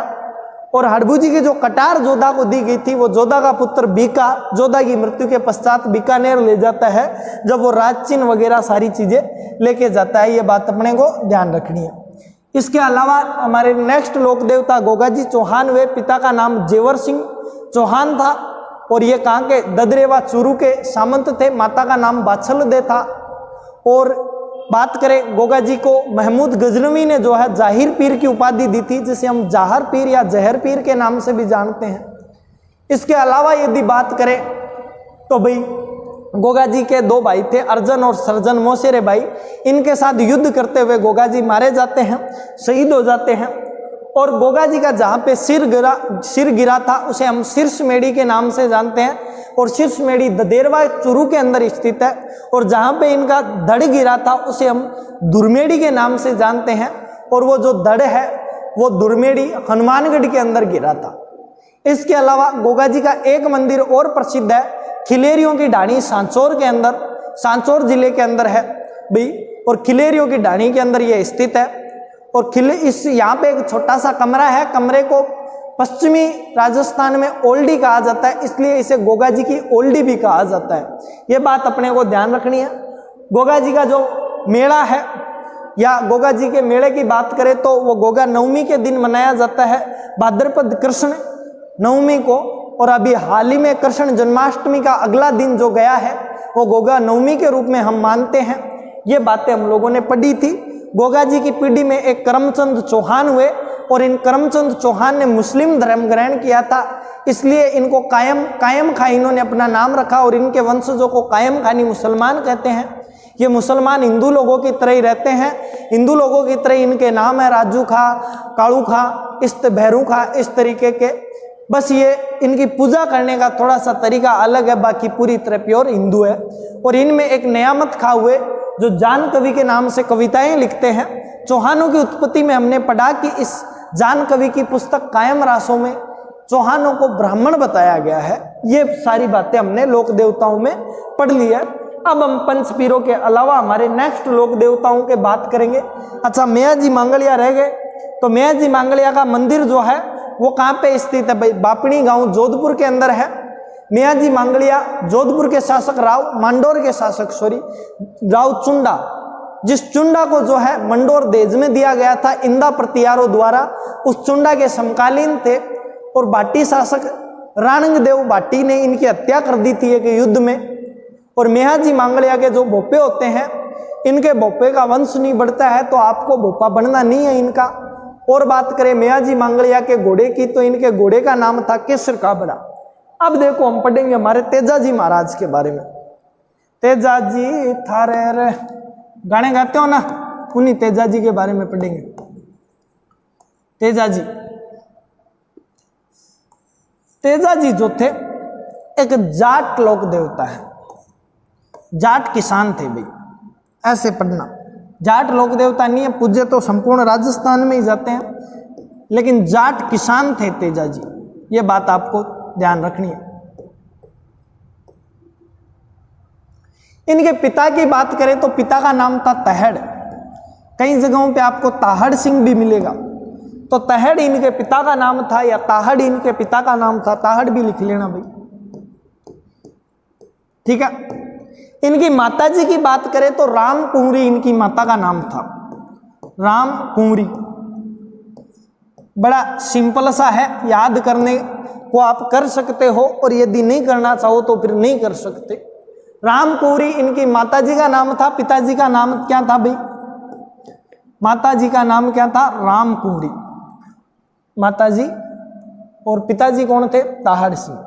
और हड़बूजी की जो कटार जोधा को दी गई थी, वो जोधा का पुत्र बीका जोधा की मृत्यु के पश्चात बीकानेर ले जाता है, जब वो राजचिन्ह वगैरह सारी चीजें लेके जाता है। ये बात अपने को ध्यान रखनी है। इसके अलावा हमारे नेक्स्ट लोक देवता गोगाजी चौहान, वे पिता का नाम जेवर सिंह चौहान था, और ये कहाँ के? ददरेवा चूरू के सामंत थे। माता का नाम बाछलदे था। और बात करें गोगा जी को, महमूद गजनवी ने जो है जाहिर पीर की उपाधि दी थी, जिसे हम जाहर पीर या जहर पीर के नाम से भी जानते हैं। इसके अलावा यदि बात करें तो भाई गोगा जी के दो भाई थे, अर्जन और सर्जन मौसेरे भाई। इनके साथ युद्ध करते हुए गोगा जी मारे जाते हैं, शहीद हो जाते हैं। और गोगा जी का जहाँ पे सिर गिरा था, उसे हम शीर्षमेड़ी के नाम से जानते हैं। और शीर्षमेड़ी ददेरवा चूरू के अंदर स्थित है। और जहाँ पे इनका धड़ गिरा था, उसे हम दुर्मेड़ी के नाम से जानते हैं। और वो जो धड़ है वो दुर्मेड़ी हनुमानगढ़ के अंदर गिरा था। इसके अलावा गोगा जी का एक मंदिर और प्रसिद्ध है, खिलेरियों की ढाणी सांचौर के अंदर, सांचौर जिले के अंदर है भाई। और खिलेरियों की ढाणी के अंदर ये स्थित है। और यहाँ पे एक छोटा सा कमरा है, कमरे को पश्चिमी राजस्थान में ओल्डी कहा जाता है, इसलिए इसे गोगा जी की ओल्डी भी कहा जाता है। ये बात अपने को ध्यान रखनी है। गोगा जी का जो मेला है, या गोगा जी के मेले की बात करें तो वो गोगा नवमी के दिन मनाया जाता है, भाद्रपद कृष्ण नवमी को। और अभी हाल ही में कृष्ण जन्माष्टमी का अगला दिन जो गया है, वो गोगा नवमी के रूप में हम मानते हैं। ये बातें हम लोगों ने पढ़ी थी। गोगा जी की पीढ़ी में एक करमचंद चौहान हुए, और इन करमचंद चौहान ने मुस्लिम धर्म ग्रहण किया था, इसलिए इनको कायम खां इन्होंने अपना नाम रखा। और इनके वंशजों को कायम खानी मुसलमान कहते हैं। ये मुसलमान हिंदू लोगों की तरह ही रहते हैं। हिंदू लोगों की तरह इनके नाम है राजू खां, कालू खां, भैरू खां, इस तरीके के। बस ये इनकी पूजा करने का थोड़ा सा तरीका अलग है, बाकी पूरी तरह प्योर हिंदू है। और इनमें एक नियामत खां हुए, जो जान कवि के नाम से कविताएं लिखते हैं। चौहानों की उत्पत्ति में हमने पढ़ा कि इस जान कवि की पुस्तक कायम रासों में चौहानों को ब्राह्मण बताया गया है। ये सारी बातें हमने लोक देवताओं में पढ़ ली है। अब हम पंचपीरों के अलावा हमारे नेक्स्ट लोक देवताओं के बात करेंगे। अच्छा, मेयाजी मांगलिया रह गए, तो मेयाजी मांगलिया का मंदिर जो है वो कहाँ पे स्थित है भाई? बापणी गांव जोधपुर के अंदर है। मेयाजी मांगलिया जोधपुर के शासक मांडोर के शासक राव चुंडा, जिस चुंडा को जो है मंडोर देज में दिया गया था इंदा प्रतियारों द्वारा, उस चुंडा के समकालीन थे। और भाटी शासक राणंग देव भाटी ने इनकी हत्या कर दी थी एक युद्ध में। और मेयाजी मांगलिया के जो भोपे होते हैं, इनके भोपे का वंश नहीं बढ़ता है, तो आपको भोपा बनना नहीं है इनका। और बात करें मेयाजी मांगलिया के घोड़े की, तो इनके घोड़े का नाम था केसर काबरा। अब देखो हम पढ़ेंगे हमारे तेजाजी महाराज के बारे में। तेजाजी थारे रे गाने गाते हो ना, उन्हीं तेजाजी के बारे में पढ़ेंगे। तेजाजी जो थे एक जाट लोक देवता है, जाट किसान थे भाई, ऐसे पढ़ना। जाट लोक देवता नहीं है, पूज्य तो संपूर्ण राजस्थान में ही जाते हैं, लेकिन जाट किसान थे तेजाजी। ये बात आपको ध्यान रखनी है। इनके पिता की बात करें तो पिता का नाम था तहड़। कई जगहों पे आपको ताहड़ सिंह भी मिलेगा, तो तहड़ इनके पिता का नाम था, या ताहड़ इनके पिता का नाम था। ताहड़ भी लिख लेना भाई, ठीक है। इनकी माता जी की बात करें तो राम कुंवरी इनकी माता का नाम था, राम कुंवरी। बड़ा सिंपल सा है, याद करने को आप कर सकते हो और यदि नहीं करना चाहो तो फिर नहीं कर सकते। राम कुंवरी इनकी माता जी का नाम था। पिताजी का नाम क्या था भाई? माता जी का नाम क्या था? राम कुंवरी। माताजी और पिताजी कौन थे? ताहड़ सिंह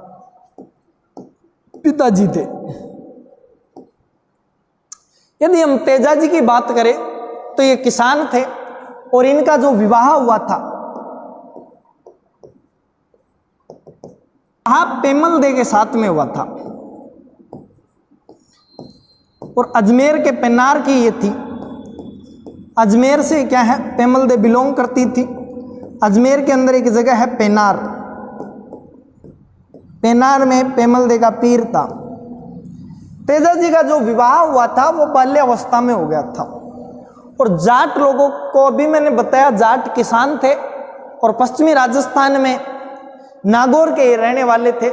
पिताजी थे। यदि हम तेजा जी की बात करें तो ये किसान थे और इनका जो विवाह हुआ था पेमल दे के साथ में हुआ था और अजमेर के पेनार की ये थी। अजमेर से क्या है, पेमल दे बिलोंग करती थी। अजमेर के अंदर एक जगह है पेनार, पेनार में पेमल दे का पीर था। तेजा जी का जो विवाह हुआ था वो बाल्यावस्था में हो गया था और जाट लोगों को अभी मैंने बताया, जाट किसान थे और पश्चिमी राजस्थान में नागौर के रहने वाले थे।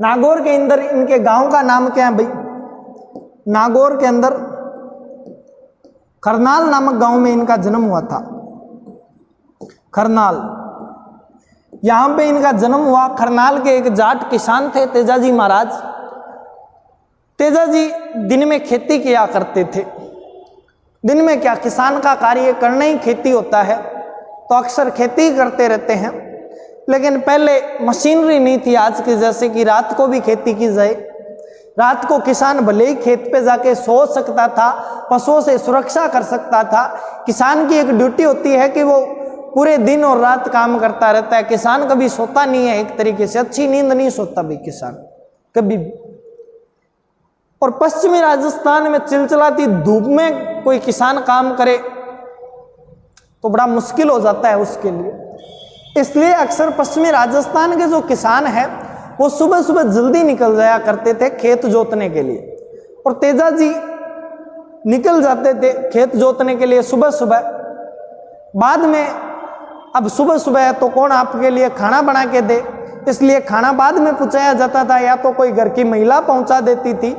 नागौर के अंदर इनके गांव का नाम क्या है भाई? नागौर के अंदर खरनाल नामक गांव में इनका जन्म हुआ था। खरनाल, यहां पे इनका जन्म हुआ। खरनाल के एक जाट किसान थे तेजाजी महाराज। तेजाजी दिन में खेती किया करते थे। दिन में क्या, किसान का कार्य करना ही खेती होता है, तो अक्सर खेती करते रहते हैं। लेकिन पहले मशीनरी नहीं थी आज की जैसे कि रात को भी खेती की जाए। रात को किसान भले ही खेत पे जाके सो सकता था, पशुओं से सुरक्षा कर सकता था। किसान की एक ड्यूटी होती है कि वो पूरे दिन और रात काम करता रहता है। किसान कभी सोता नहीं है, एक तरीके से अच्छी नींद नहीं सोता भी किसान कभी भी। और पश्चिमी राजस्थान में चिलचिलाती धूप में कोई किसान काम करे तो बड़ा मुश्किल हो जाता है उसके लिए। इसलिए अक्सर पश्चिमी राजस्थान के जो किसान हैं वो सुबह सुबह जल्दी निकल जाया करते थे खेत जोतने के लिए। और तेजा जी निकल जाते थे खेत जोतने के लिए सुबह सुबह। बाद में अब सुबह सुबह है तो कौन आपके लिए खाना बना के दे, इसलिए खाना बाद में पहुंचाया जाता था। या तो कोई घर की महिला पहुंचा देती थी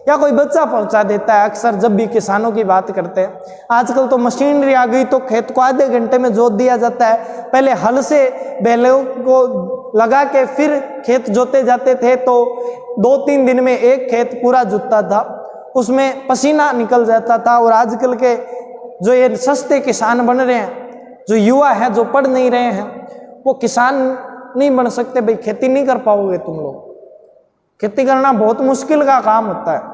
या कोई बच्चा पहुंचा देता है, अक्सर जब भी किसानों की बात करते हैं। आजकल तो मशीनरी आ गई तो खेत को आधे घंटे में जोत दिया जाता है। पहले हल से बैलों को लगा के फिर खेत जोते जाते थे तो 2-3 दिन में एक खेत पूरा जुतता था, उसमें पसीना निकल जाता था। और आजकल के जो ये सस्ते किसान बन रहे हैं, जो युवा है जो पढ़ नहीं रहे हैं, वो किसान नहीं बन सकते भाई। खेती नहीं कर पाओगे तुम लोग, खेती करना बहुत मुश्किल का काम होता है।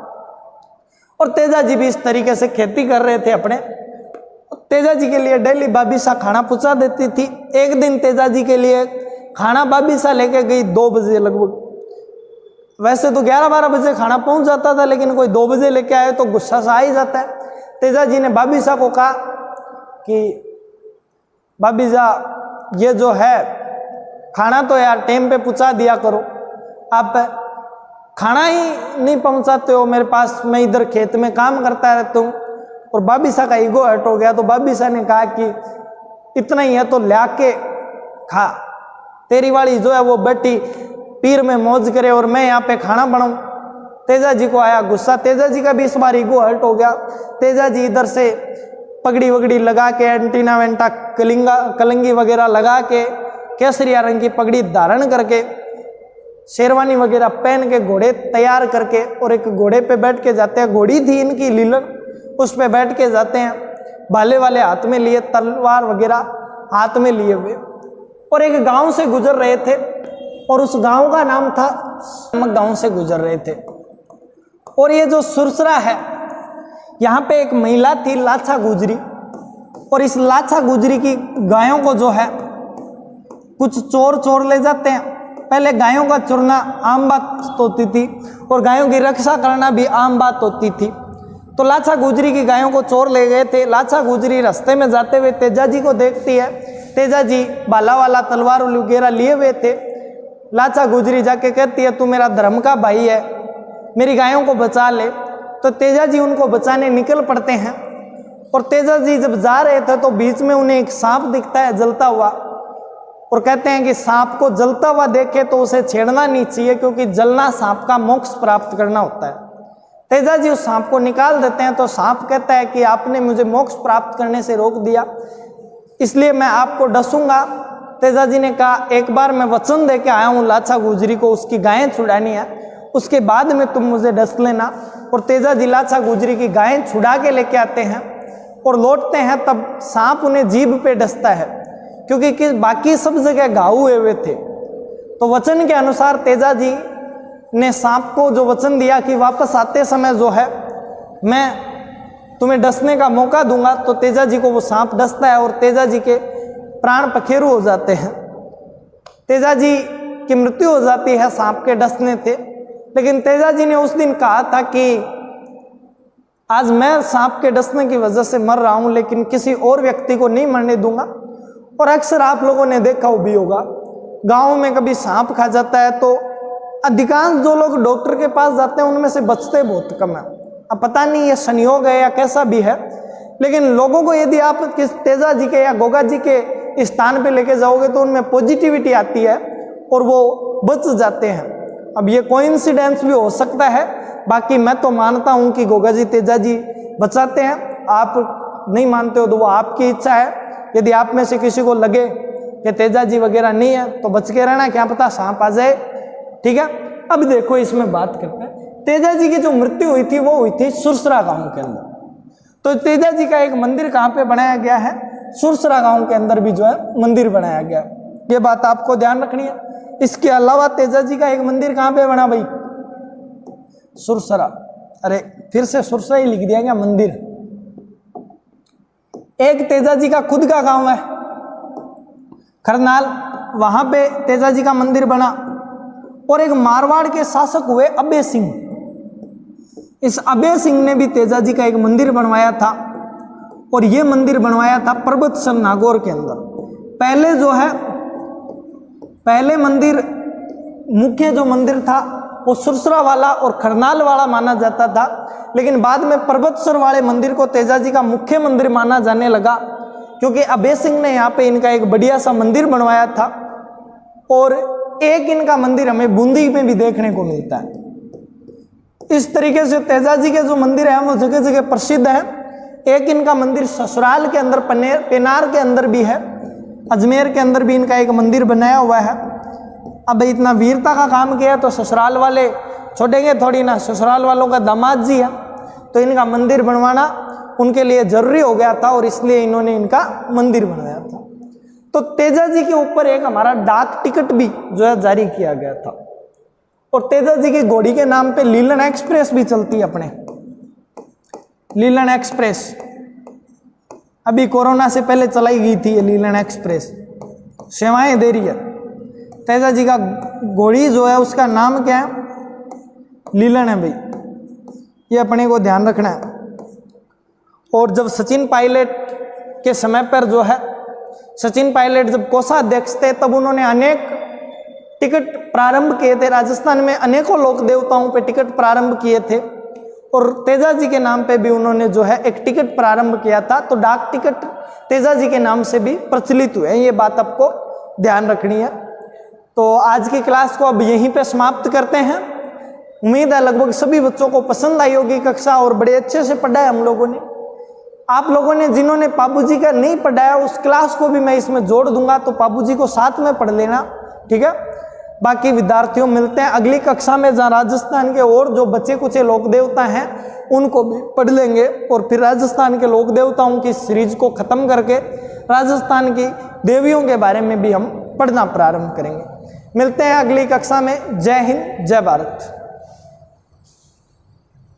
और तेजा जी भी इस तरीके से खेती कर रहे थे अपने। तेजा जी के लिए डेली भाभी सा खाना पहुंचा देती थी। एक दिन तेजा जी के लिए खाना भाभी सा लेके गई 2 बजे लगभग। वैसे तो 11-12 बजे खाना पहुंच जाता था, लेकिन कोई 2 बजे लेके आए तो गुस्सा सा आ ही जाता है। तेजा जी ने भाभी सा को कहा कि भाभी सा ये जो है खाना तो यार टाइम पे पहुंचा दिया करो, आप खाना ही नहीं पहुंचाते हो मेरे पास, मैं इधर खेत में काम करता रहता हूँ। और भाभी सा का ईगो हर्ट हो गया तो भाभी सा ने कहा कि इतना ही है तो ला के खा, तेरी वाली जो है वो बेटी पीर में मौज करे और मैं यहाँ पे खाना बनाऊं। तेजा जी को आया गुस्सा, तेजा जी का भी इस बार ईगो हर्ट हो गया। तेजा जी इधर से पगड़ी वगड़ी लगा के, एंटीना वेंटा कलंगी वगैरह लगा के, केसरिया रंग की पगड़ी धारण करके, शेरवानी वगैरह पहन के, घोड़े तैयार करके, और एक घोड़े पे बैठ के जाते हैं। घोड़ी थी इनकी लीलन, उस पे बैठ के जाते हैं, भाले वाले हाथ में लिए, तलवार वगैरह हाथ में लिए हुए, और एक गांव से गुजर रहे थे। और उस गांव का नाम था गांव से गुजर रहे थे। और ये जो सुरसरा है, यहाँ पे एक महिला थी लाछा गुजरी, और इस लाछा गुजरी की गायों को जो है कुछ चोर ले जाते हैं। पहले गायों का चुरना आम बात होती थी और गायों की रक्षा करना भी आम बात होती थी। तो लाछा गुजरी की गायों को चोर ले गए थे। लाछा गुजरी रास्ते में जाते हुए तेजा जी को देखती है। तेजा जी बाला वाला तलवार वगैरह लिए हुए थे। लाछा गुजरी जाके कहती है तू मेरा धर्म का भाई है, मेरी गायों को बचा ले। तो तेजा जी उनको बचाने निकल पड़ते हैं। और तेजा जी जब जा रहे थे तो बीच में उन्हें एक सांप दिखता है जलता हुआ, और कहते हैं कि सांप को जलता हुआ देखे तो उसे छेड़ना नहीं चाहिए, क्योंकि जलना सांप का मोक्ष प्राप्त करना होता है। तेजा जी उस सांप को निकाल देते हैं तो सांप कहता है कि आपने मुझे मोक्ष प्राप्त करने से रोक दिया, इसलिए मैं आपको डसूंगा। तेजा जी ने कहा एक बार मैं वचन दे के आया हूँ लाचा गुजरी को, उसकी गायें छुड़ानी है, उसके बाद में तुम मुझे डस लेना। और तेजा जी लाचा गुजरी की गायें छुड़ा के लेके आते हैं और लौटते हैं, तब सांप उन्हें जीभ पे डसता है क्योंकि बाकी सब जगह घाव हुए थे। तो वचन के अनुसार तेजा जी ने सांप को जो वचन दिया कि वापस आते समय जो है मैं तुम्हें डसने का मौका दूंगा, तो तेजा जी को वो सांप डसता है और तेजा जी के प्राण पखेरु हो जाते हैं। तेजा जी की मृत्यु हो जाती है सांप के डसने से। लेकिन तेजा जी ने उस दिन कहा था कि आज मैं सांप के डसने की वजह से मर रहा हूं, लेकिन किसी और व्यक्ति को नहीं मरने दूंगा। और अक्सर आप लोगों ने देखा भी होगा, गांव में कभी सांप खा जाता है तो अधिकांश जो लोग डॉक्टर के पास जाते हैं उनमें से बचते बहुत कम है। अब पता नहीं ये संयोग है या कैसा भी है, लेकिन लोगों को यदि आप किस तेजा जी के या गोगा जी के स्थान पे लेके जाओगे तो उनमें पॉजिटिविटी आती है और वो बच जाते हैं। अब ये कोइंसिडेंस भी हो सकता है, बाकी मैं तो मानता हूं कि गोगा जी तेजा जी बचाते हैं। आप नहीं मानते हो तो वो आपकी इच्छा है। यदि आप में से किसी को लगे कि तेजा जी वगैरह नहीं है तो बच के रहना, क्या पता सांप आ जाए। ठीक है, अब देखो इसमें बात करते हैं। तेजा जी की जो मृत्यु हुई थी वो हुई थी सुरसरा गांव के अंदर। तो तेजा जी का एक मंदिर कहाँ पे बनाया गया है? सुरसरा गांव के अंदर भी जो है मंदिर बनाया गया, ये बात आपको ध्यान रखनी है। इसके अलावा तेजा जी का एक मंदिर कहाँ पे बना भाई? सुरसरा। अरे फिर से सुरसरा ही लिख दिया गया मंदिर। एक तेजा जी का खुद का गांव है खरनाल, वहां पे तेजा जी का मंदिर बना। और एक मारवाड़ के शासक हुए अबे सिंह, इस अबे सिंह ने भी तेजा जी का एक मंदिर बनवाया था और ये मंदिर बनवाया था पर्वतसर नागौर के अंदर। पहले जो है पहले मंदिर मुख्य जो मंदिर था वो सुरसरा वाला और खरनाल वाला माना जाता था, लेकिन बाद में पर्वतसर वाले मंदिर को तेजा जी का मुख्य मंदिर माना जाने लगा क्योंकि अबे सिंह ने यहाँ पे इनका एक बढ़िया सा मंदिर बनवाया था। और एक इनका मंदिर हमें बूंदी में भी देखने को मिलता है। इस तरीके से तेजा जी के जो मंदिर है वो जगह जगह प्रसिद्ध है। एक इनका मंदिर ससुराल के अंदर पेनार के अंदर भी है, अजमेर के अंदर भी इनका एक मंदिर बनाया हुआ है। अब इतना वीरता का काम किया तो ससुराल वाले छोड़ेंगे थोड़ी ना, ससुराल वालों का दामाद जी है तो इनका मंदिर बनवाना उनके लिए जरूरी हो गया था और इसलिए इन्होंने इनका मंदिर बनाया था। तो तेजा जी के ऊपर एक हमारा डाक टिकट भी जो है जारी किया गया था और तेजा जी की घोड़ी के नाम पे लीलन एक्सप्रेस भी चलती है अपने। लीलन एक्सप्रेस अभी कोरोना से पहले चलाई गई थी, ये लीलन एक्सप्रेस सेवाएं दे रही है। तेजा जी का घोड़ी जो है उसका नाम क्या है? लीलन है भाई, ये अपने को ध्यान रखना है। और जब सचिन पायलट के समय पर जो है सचिन पायलट जब कोषाध्यक्ष थे तब उन्होंने अनेक टिकट प्रारंभ किए थे। राजस्थान में अनेकों लोक देवताओं पे टिकट प्रारंभ किए थे और तेजा जी के नाम पे भी उन्होंने जो है एक टिकट प्रारंभ किया था। तो डाक टिकट तेजा जी के नाम से भी प्रचलित हुए, ये बात आपको ध्यान रखनी है। तो आज की क्लास को अब यहीं पे समाप्त करते हैं। उम्मीद है लगभग सभी बच्चों को पसंद आई होगी कक्षा और बड़े अच्छे से पढ़ा है हम लोगों ने। आप लोगों ने जिन्होंने पाबूजी का नहीं पढ़ाया उस क्लास को भी मैं इसमें जोड़ दूंगा, तो पाबूजी को साथ में पढ़ लेना, ठीक है। बाकी विद्यार्थियों मिलते हैं अगली कक्षा में जहाँ राजस्थान के और जो बचे कुचे लोक देवता हैं उनको भी पढ़ लेंगे और फिर राजस्थान के लोक देवताओं की सीरीज को खत्म करके राजस्थान की देवियों के बारे में भी हम पढ़ना प्रारंभ करेंगे। मिलते हैं अगली कक्षा में। जय हिंद, जय भारत।